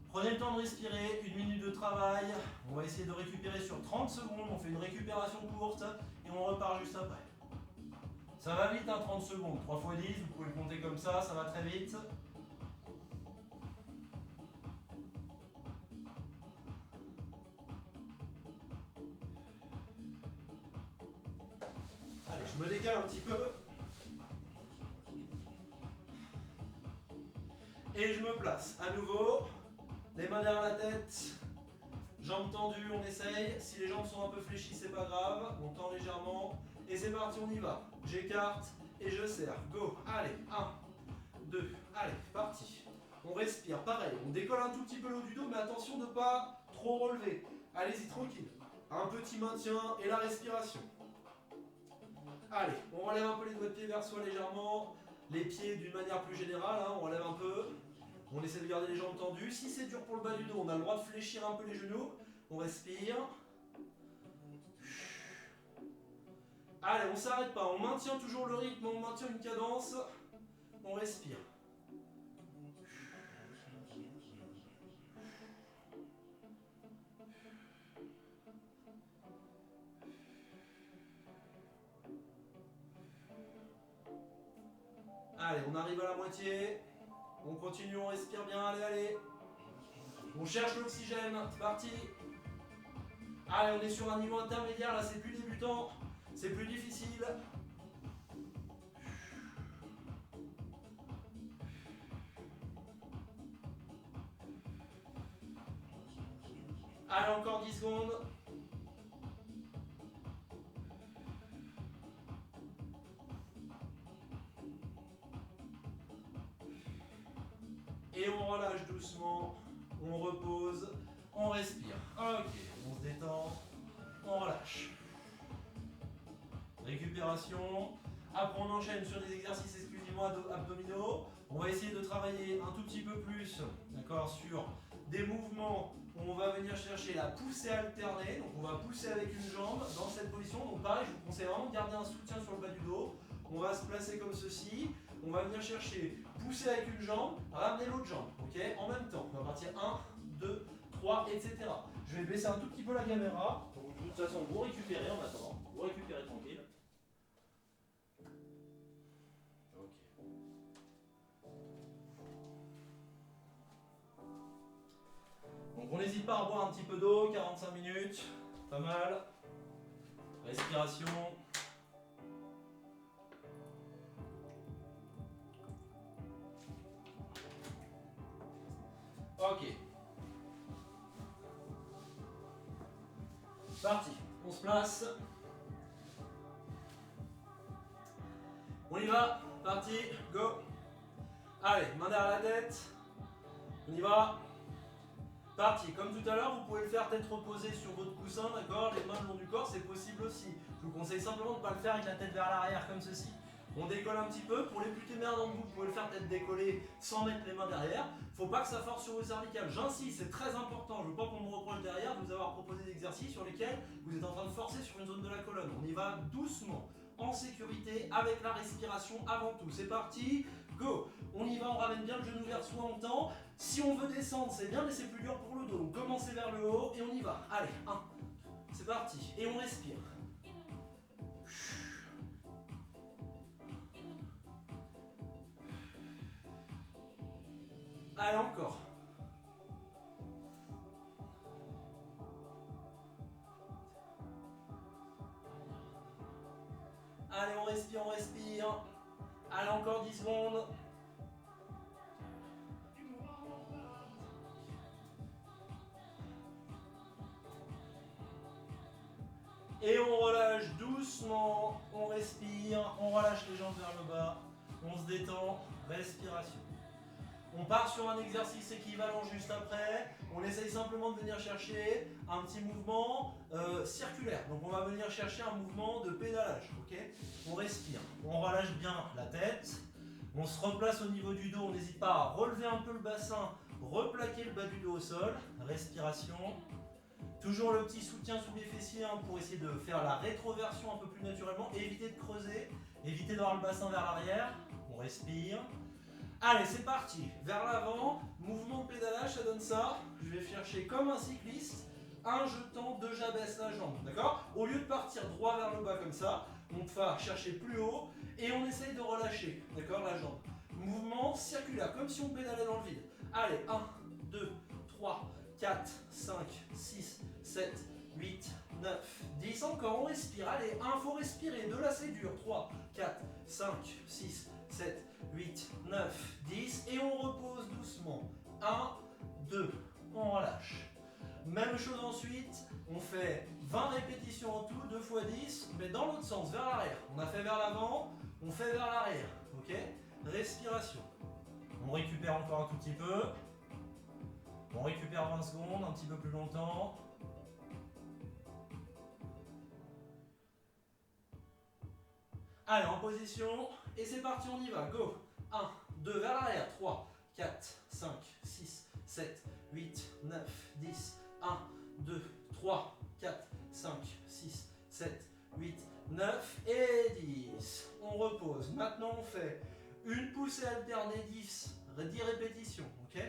Prenez le temps de respirer, une minute de travail. On va essayer de récupérer sur 30 secondes, on fait une récupération courte et on repart juste après. Ça va vite, hein, 30 secondes. 3 x 10, vous pouvez le compter comme ça va très vite. Allez, je me décale un petit peu. Et je me place. À nouveau, les mains derrière la tête, jambes tendues, on essaye. Si les jambes sont un peu fléchies, c'est pas grave. On tend légèrement. Et c'est parti, on y va. J'écarte et je serre. Go. Allez, 1, 2, allez, parti. On respire, pareil. On décolle un tout petit peu le haut du dos, mais attention de ne pas trop relever. Allez-y, tranquille. Un petit maintien et la respiration. Allez, on relève un peu les doigts de pied vers soi légèrement. Les pieds d'une manière plus générale, hein, on relève un peu. On essaie de garder les jambes tendues. Si c'est dur pour le bas du dos, on a le droit de fléchir un peu les genoux. On respire. Allez, on ne s'arrête pas. On maintient toujours le rythme, on maintient une cadence. On respire. Allez, on arrive à la moitié. On continue, on respire bien. Allez, allez. On cherche l'oxygène. C'est parti. Allez, on est sur un niveau intermédiaire. Là, c'est plus débutant. C'est plus difficile. Allez, encore 10 secondes. Et on relâche doucement. On on repose, on respire. Ok, on se détend, on relâche. Récupération. Après on enchaîne sur des exercices exclusivement abdominaux. On va essayer de travailler un tout petit peu plus, d'accord, sur des mouvements où on va venir chercher la poussée alternée. Donc on va pousser avec une jambe dans cette position. Donc pareil, je vous conseille vraiment de garder un soutien sur le bas du dos. On va se placer comme ceci. On va venir chercher, pousser avec une jambe, ramener l'autre jambe, ok, en même temps. On va partir 1, 2, 3, etc. Je vais baisser un tout petit peu la caméra. Donc, de toute façon, vous récupérez en attendant. Vous récupérez tranquille. Ok. Donc on n'hésite pas à boire un petit peu d'eau, 45 minutes, pas mal. Respiration. Ok. Parti. On se place. On y va. Parti. Go. Allez, main derrière la tête. On y va. Parti. Comme tout à l'heure, vous pouvez le faire tête reposée sur votre coussin, d'accord? Les mains le long du corps, c'est possible aussi. Je vous conseille simplement de ne pas le faire avec la tête vers l'arrière comme ceci. On décolle un petit peu. Pour les plus téméraires d'entre vous, vous pouvez le faire tête décollée sans mettre les mains derrière. Faut pas que ça force sur vos cervicales. J'insiste, c'est très important. Je veux pas qu'on me reproche derrière de vous avoir proposé des exercices sur lesquels vous êtes en train de forcer sur une zone de la colonne. On y va doucement, en sécurité, avec la respiration avant tout. C'est parti, go. On y va, on ramène bien le genou vers soi en temps. Si on veut descendre, c'est bien, mais c'est plus dur pour le dos. Donc commencez vers le haut et on y va. Allez, 1. C'est parti. Et on respire. Allez, encore. Allez, on respire, on respire. Allez, encore 10 secondes. Et on relâche doucement, on respire, on relâche les jambes vers le bas, on se détend, respiration. On part sur un exercice équivalent juste après. On essaye simplement de venir chercher un petit mouvement circulaire. Donc on va venir chercher un mouvement de pédalage. Ok, on respire, on relâche bien la tête. On se replace au niveau du dos. On n'hésite pas à relever un peu le bassin, replaquer le bas du dos au sol. Respiration. Toujours le petit soutien sous les fessiers pour essayer de faire la rétroversion un peu plus naturellement. Éviter de creuser, éviter d'avoir le bassin vers l'arrière. On respire. Allez, c'est parti. Vers l'avant, mouvement de pédalage, ça donne ça. Je vais chercher comme un cycliste. Un jetant, deux j'abaisse la jambe. D'accord? Au lieu de partir droit vers le bas comme ça, on va chercher plus haut et on essaye de relâcher. D'accord? La jambe. Mouvement circulaire, comme si on pédalait dans le vide. Allez, 1, 2, 3, 4, 5, 6, 7, 8, 9, 10. Encore, on respire. Allez, 1, faut respirer. 2, là c'est dur. 3, 4, 5, 6, 7, 8, 9, 10. Et on repose doucement. 1, 2, on relâche. Même chose ensuite, on fait 20 répétitions en tout, 2 x 10, mais dans l'autre sens, vers l'arrière. On a fait vers l'avant, on fait vers l'arrière. Ok? Respiration. On récupère encore un tout petit peu. On récupère 20 secondes, un petit peu plus longtemps. Allez, en position, et c'est parti, on y va, go. 1, 2, vers l'arrière, 3, 4, 5, 6, 7, 8, 9, 10, 1, 2, 3, 4, 5, 6, 7, 8, 9 et 10. On repose. Maintenant, on fait une poussée alternée 10 répétitions, ok?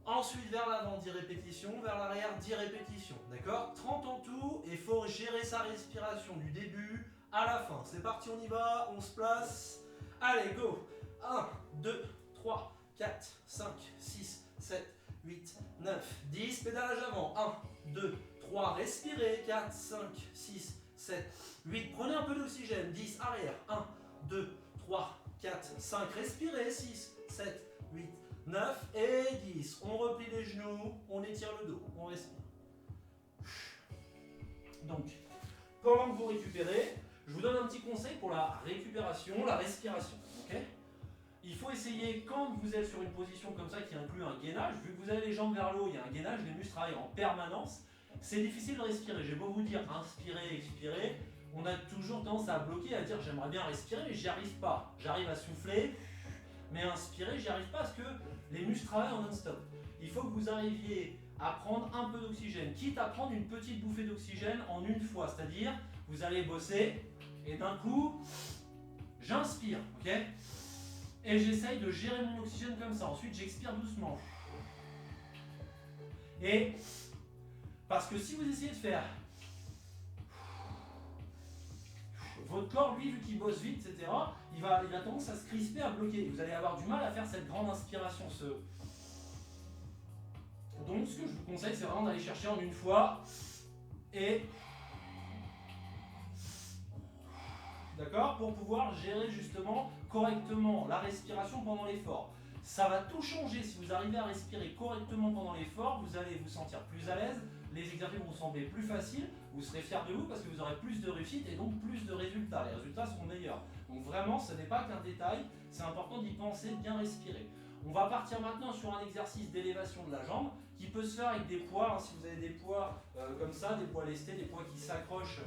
Ensuite, vers l'avant, 10 répétitions, vers l'arrière, 10 répétitions, d'accord? 30 en tout, et il faut gérer sa respiration du début à la fin. C'est parti, on y va, on se place. Allez, go! 1, 2, 3, 4, 5, 6, 7, 8, 9, 10. Pédalage avant. 1, 2, 3, respirez. 4, 5, 6, 7, 8. Prenez un peu d'oxygène. 10, arrière. 1, 2, 3, 4, 5. Respirez. 6, 7, 8, 9 et 10. On replie les genoux, on étire le dos, on respire. Donc, pendant que vous récupérez, je vous donne un petit conseil pour la récupération, la respiration. Okay, il faut essayer, quand vous êtes sur une position comme ça qui inclut un gainage, vu que vous avez les jambes vers le haut, il y a un gainage, les muscles travaillent en permanence, c'est difficile de respirer. J'ai beau vous dire inspirer, expirer, on a toujours tendance à bloquer, à dire j'aimerais bien respirer, mais j'y arrive pas. J'arrive à souffler, mais inspirer, j'y arrive pas parce que les muscles travaillent en non-stop. Il faut que vous arriviez à prendre un peu d'oxygène, quitte à prendre une petite bouffée d'oxygène en une fois, c'est-à-dire vous allez bosser et d'un coup, j'inspire, ok? Et j'essaye de gérer mon oxygène comme ça. Ensuite, j'expire doucement. Et parce que si vous essayez de faire, votre corps, lui, vu qu'il bosse vite, etc., il a tendance à se crisper, à bloquer. Vous allez avoir du mal à faire cette grande inspiration. Donc, ce que je vous conseille, c'est vraiment d'aller chercher en une fois et d'accord, pour pouvoir gérer justement correctement la respiration pendant l'effort. Ça va tout changer si vous arrivez à respirer correctement pendant l'effort, vous allez vous sentir plus à l'aise, les exercices vont vous sembler plus faciles, vous serez fier de vous parce que vous aurez plus de réussite et donc plus de résultats. Les résultats seront meilleurs. Donc vraiment, ce n'est pas qu'un détail, c'est important d'y penser, de bien respirer. On va partir maintenant sur un exercice d'élévation de la jambe qui peut se faire avec des poids, si vous avez des poids comme ça, des poids lestés, des poids qui s'accrochent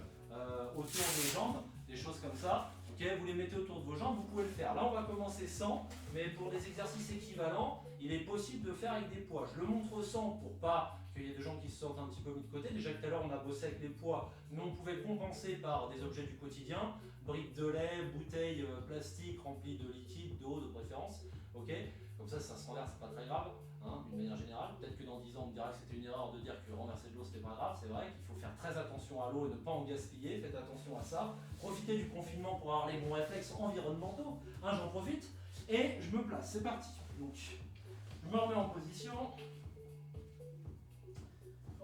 autour des jambes, des choses comme ça. Ok, vous les mettez autour de vos jambes, vous pouvez le faire. Là, on va commencer sans, mais pour des exercices équivalents, il est possible de faire avec des poids. Je le montre sans pour pas qu'il y ait des gens qui se sentent un petit peu mis de côté. Déjà tout à l'heure, on a bossé avec les poids, mais on pouvait compenser par des objets du quotidien, briques de lait, bouteilles plastiques remplies de liquide, d'eau de préférence. Ok, comme ça se renverse, c'est pas très grave, hein, d'une manière générale. Peut-être que dans 10 ans, on me dira que c'était une erreur de dire que renverser de l'eau, c'était pas grave. C'est vrai qu'il faut faire très attention à l'eau et ne pas en gaspiller. Faites attention à ça. Profitez du confinement pour avoir les bons réflexes environnementaux. Hein, j'en profite et je me place. C'est parti. Donc, je me remets en position.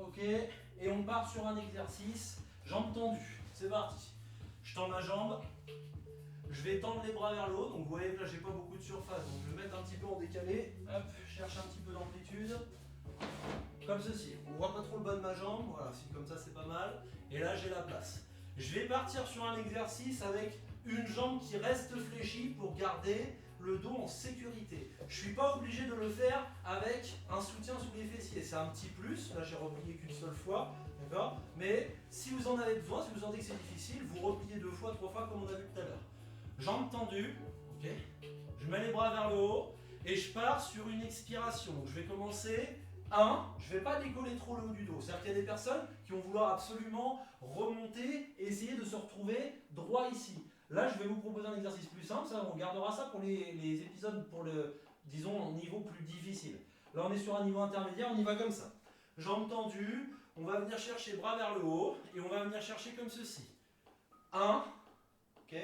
Ok, et on part sur un exercice. Jambes tendues. C'est parti. Je tends ma jambe. Je vais tendre les bras vers le haut, donc vous voyez que là j'ai pas beaucoup de surface, donc je vais mettre un petit peu en décalé, hop, je cherche un petit peu d'amplitude, comme ceci. On voit pas trop le bas de ma jambe, voilà, si comme ça c'est pas mal, et là j'ai la place. Je vais partir sur un exercice avec une jambe qui reste fléchie pour garder le dos en sécurité. Je suis pas obligé de le faire avec un soutien sous les fessiers, c'est un petit plus, là j'ai replié qu'une seule fois, d'accord? Mais si vous en avez besoin, si vous sentez que c'est difficile, vous repliez 2 fois, 3 fois comme on a vu tout à l'heure. Jambes tendues, ok. Je mets les bras vers le haut et je pars sur une expiration. Donc je vais commencer. 1, je ne vais pas décoller trop le haut du dos. C'est-à-dire qu'il y a des personnes qui vont vouloir absolument remonter et essayer de se retrouver droit ici. Là, je vais vous proposer un exercice plus simple. Ça, on gardera ça pour les épisodes pour le, disons, niveau plus difficile. Là, on est sur un niveau intermédiaire, on y va comme ça. Jambes tendues, on va venir chercher bras vers le haut et on va venir chercher comme ceci. 1, ok.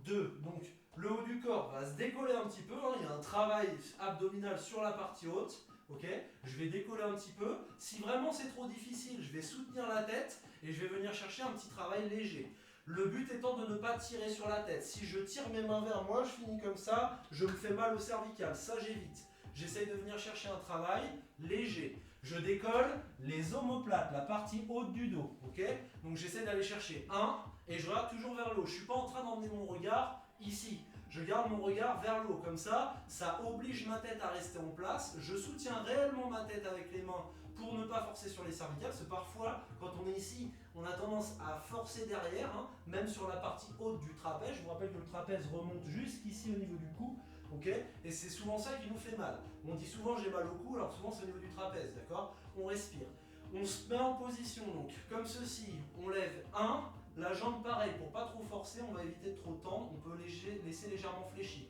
2, donc le haut du corps va se décoller un petit peu, hein, il y a un travail abdominal sur la partie haute, ok. Je vais décoller un petit peu, si vraiment c'est trop difficile, je vais soutenir la tête et je vais venir chercher un petit travail léger. Le but étant de ne pas tirer sur la tête. Si je tire mes mains vers moi, je finis comme ça, je me fais mal au cervical, ça j'évite. J'essaye de venir chercher un travail léger. Je décolle les omoplates, la partie haute du dos, ok. Donc j'essaie d'aller chercher 1, et je regarde toujours vers le haut. Je ne suis pas en train d'emmener mon regard ici. Je garde mon regard vers le haut. Comme ça, ça oblige ma tête à rester en place. Je soutiens réellement ma tête avec les mains pour ne pas forcer sur les cervicales. Parce que parfois, quand on est ici, on a tendance à forcer derrière, hein, même sur la partie haute du trapèze. Je vous rappelle que le trapèze remonte jusqu'ici au niveau du cou. Okay, et c'est souvent ça qui nous fait mal. On dit souvent j'ai mal au cou, alors souvent c'est au niveau du trapèze. D'accord. On respire. On se met en position, donc comme ceci. On lève 1. La jambe pareil, pour pas trop forcer, on va éviter de trop tendre, on peut laisser légèrement fléchi.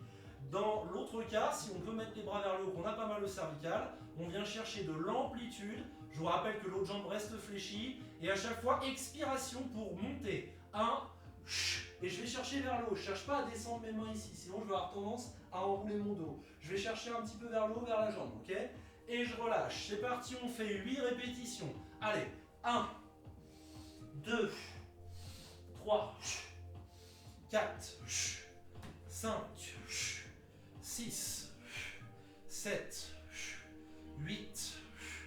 Dans l'autre cas, si on peut mettre les bras vers le haut, qu'on a pas mal au cervical, on vient chercher de l'amplitude. Je vous rappelle que l'autre jambe reste fléchie, et à chaque fois, expiration pour monter. 1, et je vais chercher vers le haut. Je ne cherche pas à descendre mes mains ici, sinon je vais avoir tendance à enrouler mon dos. Je vais chercher un petit peu vers le haut, vers la jambe, ok? Et je relâche. C'est parti, on fait 8 répétitions. Allez, 1, 2, 3, 4, 5, 6, 7, 8.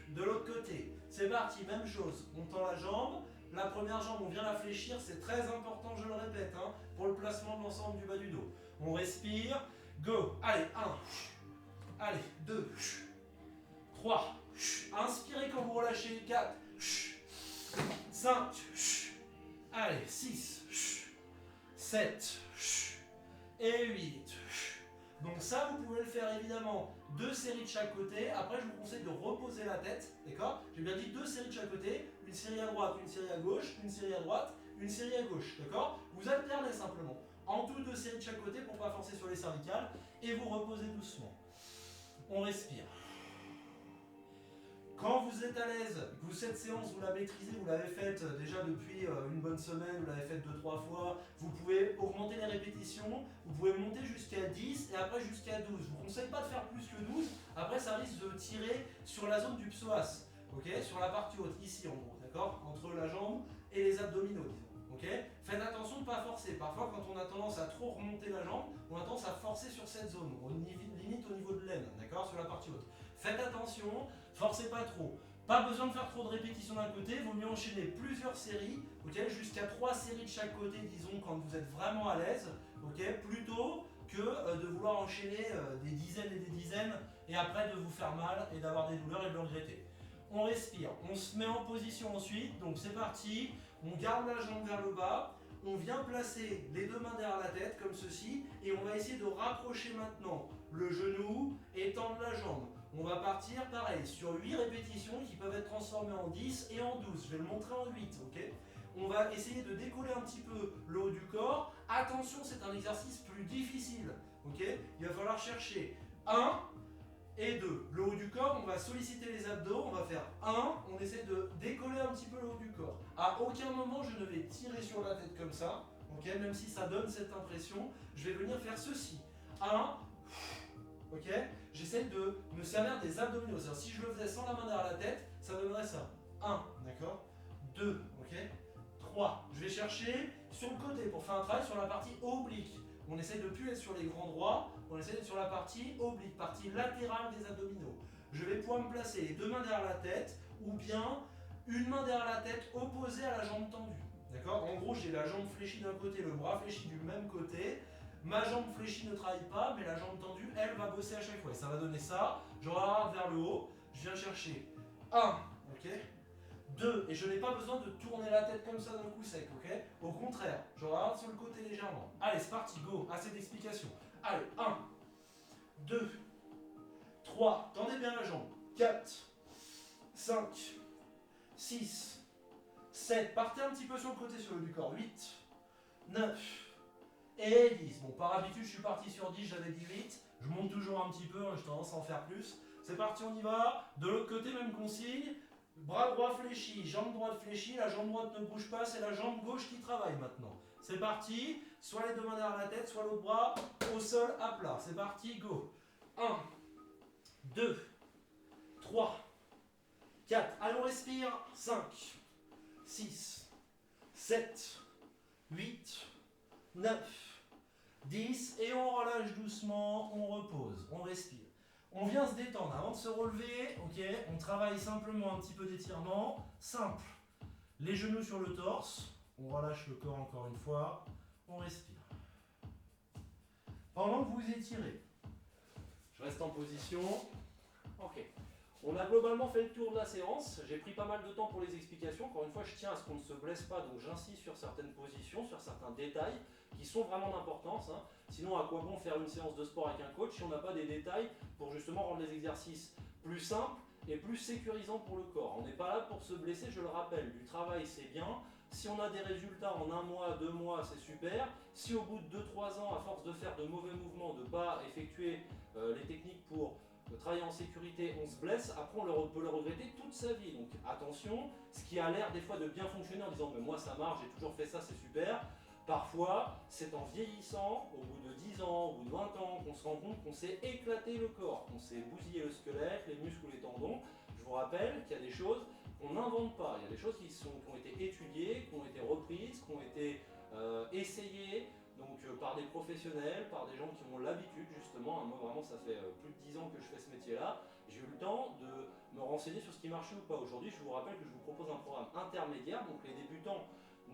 De l'autre côté, c'est parti, même chose. On tend la jambe. La première jambe, on vient la fléchir. C'est très important, je le répète, hein, pour le placement de l'ensemble du bas du dos. On respire. Go. Allez, 1. Allez, 2. 3. Inspirez quand vous relâchez. 4. 5. Allez, 6. 7. Et 8. Donc ça, vous pouvez le faire évidemment 2 séries de chaque côté. Après, je vous conseille de reposer la tête, d'accord? J'ai bien dit 2 séries de chaque côté, une série à droite, une série à gauche, une série à droite, une série à gauche, d'accord? Vous alternez simplement. En tout 2 séries de chaque côté pour ne pas forcer sur les cervicales et vous reposez doucement. On respire. Quand vous êtes à l'aise, que vous cette séance vous la maîtrisez, vous l'avez faite déjà depuis une bonne semaine, vous l'avez faite 2-3 fois, vous pouvez augmenter les répétitions, vous pouvez monter jusqu'à 10 et après jusqu'à 12. Je ne vous conseille pas de faire plus que 12, après ça risque de tirer sur la zone du psoas, ok, sur la partie haute, ici en gros, d'accord, entre la jambe et les abdominaux, disons. Okay. Faites attention de ne pas forcer. Parfois, quand on a tendance à trop remonter la jambe, on a tendance à forcer sur cette zone. On limite au niveau de l'aine, d'accord, sur la partie haute. Faites attention, forcez pas trop. Pas besoin de faire trop de répétitions d'un côté, vaut mieux enchaîner plusieurs séries, okay, jusqu'à 3 séries de chaque côté, disons, quand vous êtes vraiment à l'aise, okay, plutôt que de vouloir enchaîner des dizaines et des dizaines et après de vous faire mal et d'avoir des douleurs et de le regretter. On respire, on se met en position ensuite, donc c'est parti, on garde la jambe vers le bas, on vient placer les 2 mains derrière la tête comme ceci et on va essayer de rapprocher maintenant le genou et tendre la jambe. On va partir pareil sur 8 répétitions qui peuvent être transformées en 10 et en 12, je vais le montrer en 8, ok? On va essayer de décoller un petit peu le haut du corps, attention c'est un exercice plus difficile, ok? Il va falloir chercher 1 et 2. Le haut du corps, on va solliciter les abdos, on va faire 1, on essaie de décoller un petit peu le haut du corps. À aucun moment je ne vais tirer sur la tête comme ça, ok, même si ça donne cette impression, je vais venir faire ceci. 1, ok, j'essaie de me servir des abdominaux. C'est-à-dire, si je le faisais sans la main derrière la tête, ça donnerait ça. 1, d'accord, 2, ok, 3. Je vais chercher sur le côté pour faire un travail sur la partie oblique. On essaie de ne plus être sur les grands droits, on essaie d'être sur la partie oblique, partie latérale des abdominaux. Je vais pouvoir me placer les 2 mains derrière la tête ou bien une main derrière la tête opposée à la jambe tendue. D'accord? En gros, j'ai la jambe fléchie d'un côté, le bras fléchi du même côté. Ma jambe fléchie ne travaille pas, mais la jambe tendue, elle, va bosser à chaque fois. Et ça va donner ça. Je regarde vers le haut, je viens chercher 1, ok? 2, et je n'ai pas besoin de tourner la tête comme ça d'un coup sec, ok? Au contraire, je regarde sur le côté légèrement. Allez, c'est parti, go, assez d'explications. Allez, 1, 2, 3, tendez bien la jambe. 4, 5, 6, 7, partez un petit peu sur le côté sur le du corps. 8, 9 et 10. Bon, par habitude, je suis parti sur 10, j'avais dit 8. Je monte toujours un petit peu, hein, j'ai tendance à en faire plus. C'est parti, on y va. De l'autre côté, même consigne. Bras droit fléchi, jambe droite fléchie, la jambe droite ne bouge pas, c'est la jambe gauche qui travaille maintenant. C'est parti, soit les 2 mains derrière la tête, soit l'autre bras au sol à plat. C'est parti, go. 1, 2, 3, 4, allez on respire, 5, 6, 7, 8, 9, 10, et on relâche doucement, on repose, on respire. On vient se détendre avant de se relever, ok, on travaille simplement un petit peu d'étirement, simple. Les genoux sur le torse, on relâche le corps encore une fois, on respire. Pendant que vous étirez, je reste en position, ok. On a globalement fait le tour de la séance, j'ai pris pas mal de temps pour les explications, encore une fois je tiens à ce qu'on ne se blesse pas, donc j'insiste sur certaines positions, sur certains détails qui sont vraiment d'importance, hein. Sinon à quoi bon faire une séance de sport avec un coach si on n'a pas des détails pour justement rendre les exercices plus simples et plus sécurisants pour le corps. On n'est pas là pour se blesser, je le rappelle, du travail c'est bien, si on a des résultats en 1 mois, 2 mois c'est super, si au bout de 2-3 ans à force de faire de mauvais mouvements, de ne pas effectuer les techniques pour travailler en sécurité, on se blesse, après on peut le regretter toute sa vie. Donc attention, ce qui a l'air des fois de bien fonctionner en disant mais moi ça marche, j'ai toujours fait ça, c'est super. Parfois, c'est en vieillissant, au bout de 10 ans, au bout de 20 ans, qu'on se rend compte qu'on s'est éclaté le corps, qu'on s'est bousillé le squelette, les muscles ou les tendons. Je vous rappelle qu'il y a des choses qu'on n'invente pas, il y a des choses qui ont été étudiées, qui ont été reprises, qui ont été essayées, donc par des professionnels, par des gens qui ont l'habitude justement, moi vraiment ça fait plus de 10 ans que je fais ce métier-là, j'ai eu le temps de me renseigner sur ce qui marchait ou pas. Aujourd'hui je vous rappelle que je vous propose un programme intermédiaire, donc les débutants,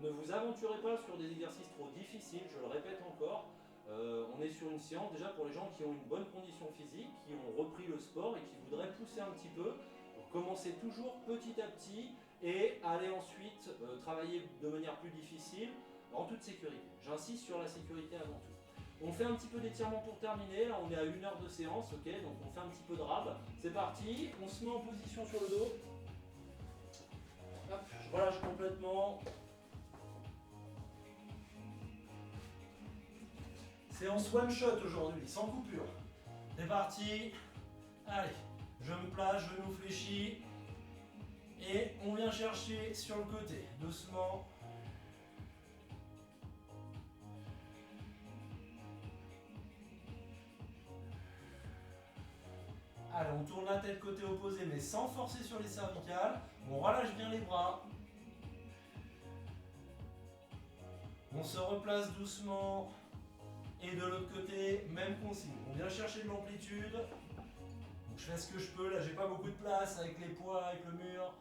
ne vous aventurez pas sur des exercices trop difficiles, je le répète encore, On est sur une séance déjà pour les gens qui ont une bonne condition physique, qui ont repris le sport et qui voudraient pousser un petit peu. Donc, commencer toujours petit à petit et aller ensuite travailler de manière plus difficile en toute sécurité. J'insiste sur la sécurité avant tout. On fait un petit peu d'étirement pour terminer, là on est à 1 heure de séance, ok, donc on fait un petit peu de rab. C'est parti, on se met en position sur le dos. Hop, je relâche complètement. Séance one shot aujourd'hui, sans coupure. C'est parti. Allez, je me place, genou fléchi. Et on vient chercher sur le côté, doucement. Allez, on tourne la tête côté opposé, mais sans forcer sur les cervicales. On relâche bien les bras. On se replace doucement. Et de l'autre côté, même consigne. On vient chercher de l'amplitude. Donc je fais ce que je peux. Là, j'ai pas beaucoup de place avec les poids, avec le mur.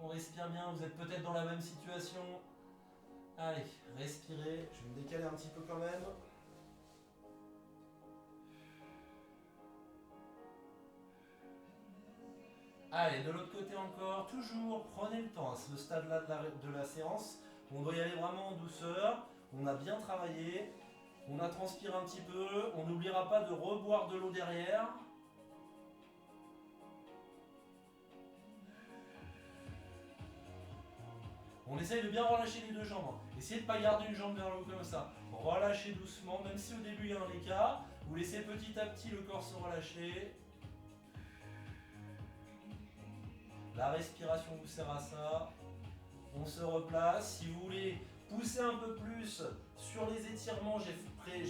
On respire bien. Vous êtes peut-être dans la même situation. Allez, respirez. Je vais me décaler un petit peu quand même. Allez, de l'autre côté encore. Toujours, prenez le temps. À ce stade-là de la séance, on doit y aller vraiment en douceur. On a bien travaillé. On a transpiré un petit peu, on n'oubliera pas de reboire de l'eau derrière. On essaye de bien relâcher les deux jambes. Essayez de ne pas garder une jambe vers le haut comme ça. Relâchez doucement, même si au début il y a un écart. Vous laissez petit à petit le corps se relâcher. La respiration vous sert à ça. On se replace. Si vous voulez pousser un peu plus sur les étirements, j'ai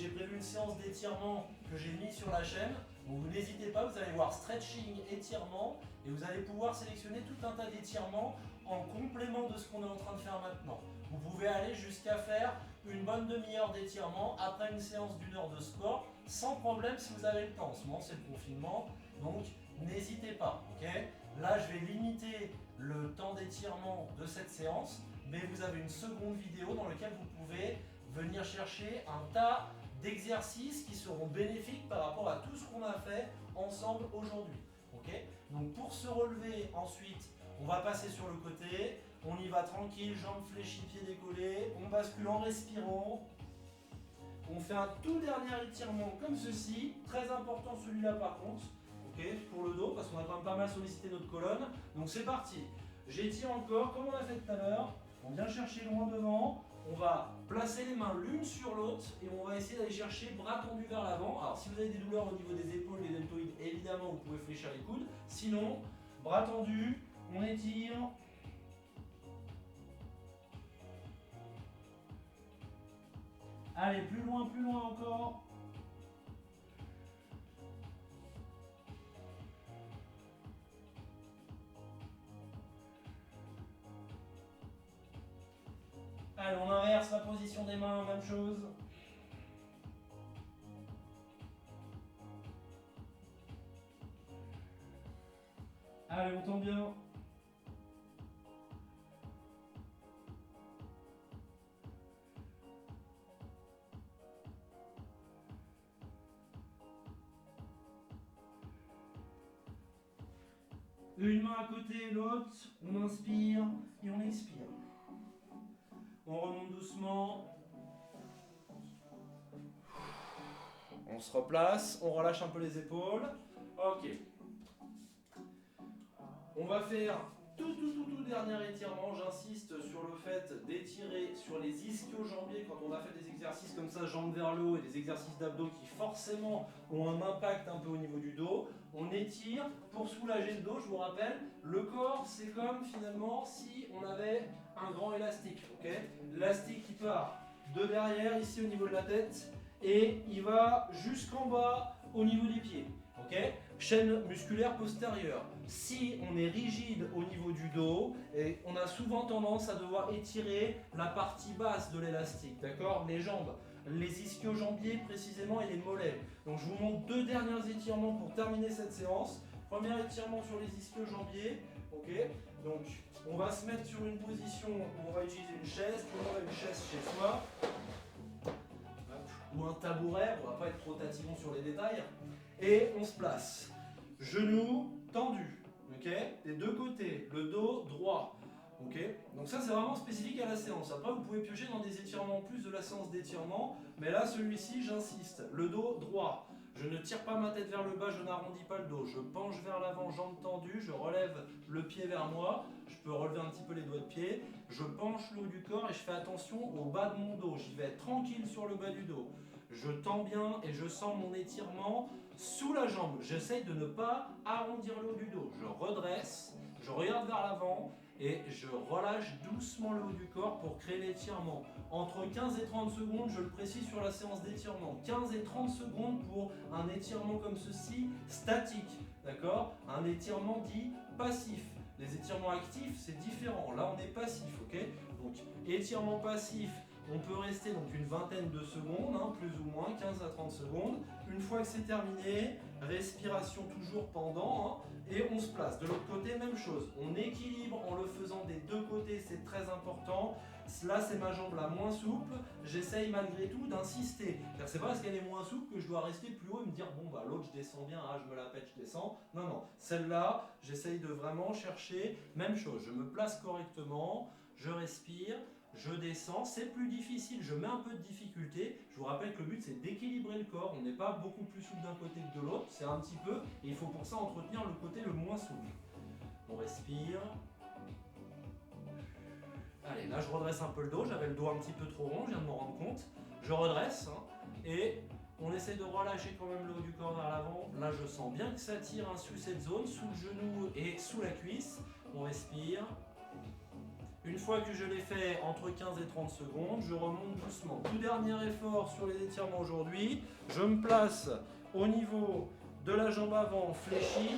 prévu une séance d'étirement que j'ai mis sur la chaîne. Donc vous n'hésitez pas, vous allez voir stretching, étirement, et vous allez pouvoir sélectionner tout un tas d'étirements en complément de ce qu'on est en train de faire maintenant. Vous pouvez aller jusqu'à faire une bonne demi-heure d'étirement après une séance d'1 heure de sport, sans problème si vous avez le temps. En ce moment c'est le confinement, donc n'hésitez pas. Okay, là je vais limiter le temps d'étirement de cette séance, mais vous avez une seconde vidéo dans laquelle vous pouvez venir chercher un tas d'exercices qui seront bénéfiques par rapport à tout ce qu'on a fait ensemble aujourd'hui. Okay, donc pour se relever ensuite, on va passer sur le côté, on y va tranquille, jambes fléchies, pieds décollés, on bascule en respirant. On fait un tout dernier étirement comme ceci, très important celui-là par contre, okay, pour le dos, parce qu'on a quand même pas mal sollicité notre colonne. Donc c'est parti, j'étire encore comme on a fait tout à l'heure, on vient chercher loin devant, on va placer les mains l'une sur l'autre et on va essayer d'aller chercher bras tendus vers l'avant. Alors si vous avez des douleurs au niveau des épaules, des deltoïdes, évidemment vous pouvez fléchir les coudes, sinon bras tendus, on étire. Allez, plus loin encore. Allez, on inverse la position des mains, même chose. Allez, on tend bien. Une main à côté, l'autre, on inspire et on expire. On remonte doucement. On se replace, on relâche un peu les épaules. Ok. On va faire tout dernier étirement. J'insiste sur le fait d'étirer sur les ischio-jambiers quand on a fait des exercices comme ça, jambes vers le haut, et des exercices d'abdos qui forcément ont un impact un peu au niveau du dos. On étire pour soulager le dos, je vous rappelle. Le corps, c'est comme finalement si on avait un grand élastique. Okay, l'élastique qui part de derrière, ici au niveau de la tête, et il va jusqu'en bas au niveau des pieds. Okay, chaîne musculaire postérieure. Si on est rigide au niveau du dos, et on a souvent tendance à devoir étirer la partie basse de l'élastique, d'accord, les jambes, les ischio-jambiers précisément et les mollets. Donc je vous montre 2 derniers étirements pour terminer cette séance. Premier étirement sur les ischio-jambiers, ok. Donc on va se mettre sur une position où on va utiliser une chaise, tout le monde a une chaise chez soi. Ou ou un tabouret, on va pas être trop tatillon sur les détails. Et on se place. Genoux tendus, ok? Des deux côtés, le dos droit. Ok, donc ça c'est vraiment spécifique à la séance. Après vous pouvez piocher dans des étirements en plus de la séance d'étirement, mais là celui-ci j'insiste, le dos droit. Je ne tire pas ma tête vers le bas, je n'arrondis pas le dos. Je penche vers l'avant, jambes tendues, je relève le pied vers moi. Je peux relever un petit peu les doigts de pied. Je penche le haut du corps et je fais attention au bas de mon dos. J'y vais tranquille sur le bas du dos. Je tends bien et je sens mon étirement sous la jambe. J'essaye de ne pas arrondir le haut du dos. Je redresse, je regarde vers l'avant. Et je relâche doucement le haut du corps pour créer l'étirement. Entre 15 et 30 secondes, je le précise sur la séance d'étirement, 15 et 30 secondes pour un étirement comme ceci, statique, d'accord? Un étirement dit passif. Les étirements actifs, c'est différent. Là, on est passif, ok? Donc, étirement passif, on peut rester donc une vingtaine de secondes, hein, plus ou moins, 15 à 30 secondes. Une fois que c'est terminé, respiration toujours pendant, hein, et on se place. De l'autre côté, même chose. On équilibre en le faisant des deux côtés, c'est très important. Là, c'est ma jambe la moins souple. J'essaye malgré tout d'insister. Car c'est pas parce qu'elle est moins souple que je dois rester plus haut et me dire bon bah l'autre je descends bien, ah, je me la pète, je descends. Non, non. Celle-là, j'essaye de vraiment chercher. Même chose, je me place correctement, je respire. Je descends, c'est plus difficile, je mets un peu de difficulté. Je vous rappelle que le but c'est d'équilibrer le corps. On n'est pas beaucoup plus souple d'un côté que de l'autre, c'est un petit peu, et il faut pour ça entretenir le côté le moins souple. On respire. Allez, là je redresse un peu le dos, j'avais le dos un petit peu trop rond, je viens de m'en rendre compte. Je redresse, hein, et on essaie de relâcher quand même le haut du corps vers l'avant. Là je sens bien que ça tire, hein, sous cette zone, sous le genou et sous la cuisse. On respire. Une fois que je l'ai fait entre 15 et 30 secondes, je remonte doucement. Tout dernier effort sur les étirements aujourd'hui. Je me place au niveau de la jambe avant fléchie.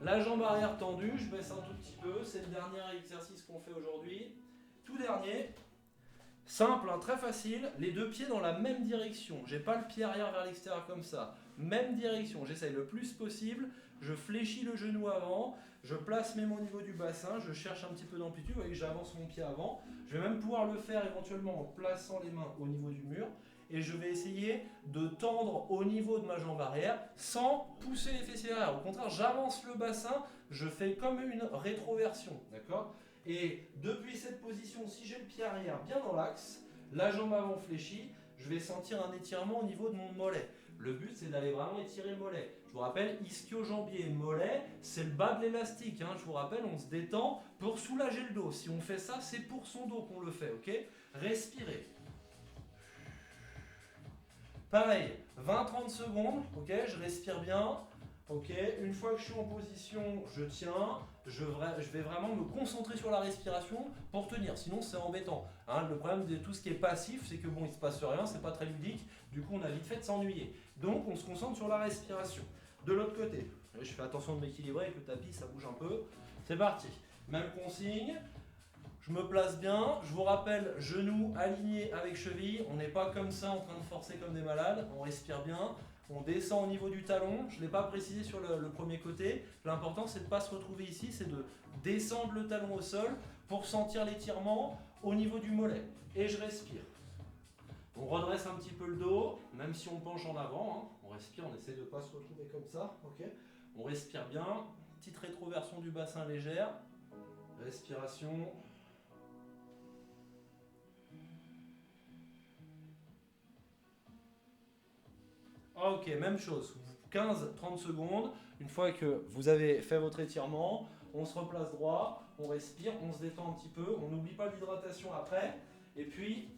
La jambe arrière tendue, je baisse un tout petit peu. C'est le dernier exercice qu'on fait aujourd'hui. Tout dernier. Simple, hein, très facile. Les deux pieds dans la même direction. J'ai pas le pied arrière vers l'extérieur comme ça. Même direction. J'essaye le plus possible. Je fléchis le genou avant. Je place mes mains au niveau du bassin, je cherche un petit peu d'amplitude, vous voyez que j'avance mon pied avant. Je vais même pouvoir le faire éventuellement en plaçant les mains au niveau du mur. Et je vais essayer de tendre au niveau de ma jambe arrière sans pousser les fessiers arrière. Au contraire, j'avance le bassin, je fais comme une rétroversion, d'accord? Et depuis cette position, si j'ai le pied arrière bien dans l'axe, la jambe avant fléchie, je vais sentir un étirement au niveau de mon mollet. Le but, c'est d'aller vraiment étirer le mollet. Je vous rappelle, ischio-jambier, mollet, c'est le bas de l'élastique. Hein. Je vous rappelle, on se détend pour soulager le dos. Si on fait ça, c'est pour son dos qu'on le fait, ok? Respirez. Pareil, 20-30 secondes, ok? Je respire bien. Ok, une fois que je suis en position, je tiens, je vais vraiment me concentrer sur la respiration pour tenir, sinon c'est embêtant. Hein, le problème de tout ce qui est passif, c'est que bon, il ne se passe rien, c'est pas très ludique, du coup on a vite fait de s'ennuyer. Donc on se concentre sur la respiration. De l'autre côté, je fais attention de m'équilibrer avec le tapis, ça bouge un peu. C'est parti, même consigne, je me place bien, je vous rappelle, genoux alignés avec cheville, on n'est pas comme ça en train de forcer comme des malades, on respire bien. On descend au niveau du talon, je ne l'ai pas précisé sur le premier côté. L'important c'est de ne pas se retrouver ici, c'est de descendre le talon au sol pour sentir l'étirement au niveau du mollet. Et je respire. On redresse un petit peu le dos, même si on penche en avant. Hein. On respire, on essaie de ne pas se retrouver comme ça. Okay. On respire bien, petite rétroversion du bassin légère. Respiration. Ok, même chose, 15-30 secondes, une fois que vous avez fait votre étirement, on se replace droit, on respire, on se détend un petit peu, on n'oublie pas l'hydratation après, et puis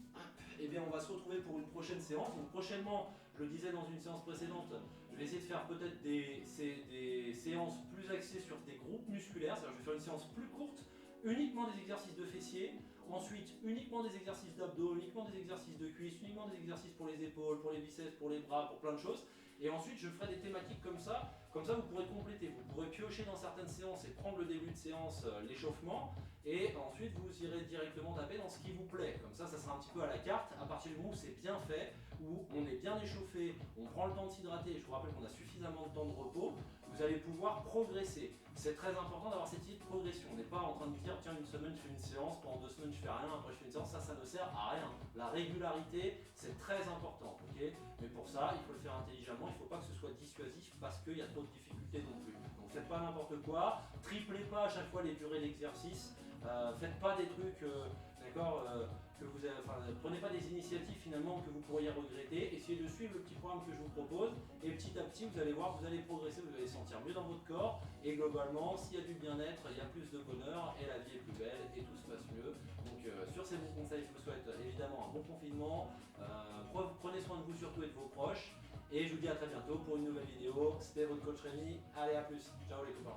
eh bien, on va se retrouver pour une prochaine séance. Donc prochainement, je le disais dans une séance précédente, je vais essayer de faire peut-être des séances plus axées sur des groupes musculaires, c'est-à-dire je vais faire une séance plus courte, uniquement des exercices de fessiers, ensuite uniquement des exercices d'abdos, uniquement des exercices de cuisses, uniquement des exercices pour les épaules, pour les biceps, pour les bras, pour plein de choses. Et ensuite je ferai des thématiques comme ça vous pourrez compléter, vous pourrez piocher dans certaines séances et prendre le début de séance, l'échauffement, et ensuite vous irez directement taper dans ce qui vous plaît. Comme ça sera un petit peu à la carte, à partir du moment où c'est bien fait, où on est bien échauffé, on prend le temps de s'hydrater, je vous rappelle qu'on a suffisamment de temps de repos, vous allez pouvoir progresser. C'est très important d'avoir cette petite progression. On n'est pas en train de dire tiens une semaine je fais une séance, pendant 2 semaines je fais rien, après je fais une séance, ça ne sert à rien. La régularité c'est très important, ok. Mais pour ça il faut le faire intelligemment, il ne faut pas que ce soit dissuasif parce qu'il y a trop de difficultés non plus. Donc faites pas n'importe quoi, triplez pas à chaque fois les durées d'exercice, faites pas des trucs, d'accord, que vous avez, prenez pas des initiatives finalement que vous pourriez regretter, essayez de suivre le petit programme que je vous propose et petit à petit vous allez voir, vous allez progresser, vous allez sentir mieux dans votre corps et globalement s'il y a du bien-être, il y a plus de bonheur et la vie est plus belle et tout se passe mieux. Donc sur ces bons conseils, je vous souhaite évidemment un bon confinement, prenez soin de vous surtout et de vos proches et je vous dis à très bientôt pour une nouvelle vidéo. C'était votre coach Rémi, allez à plus, ciao les copains.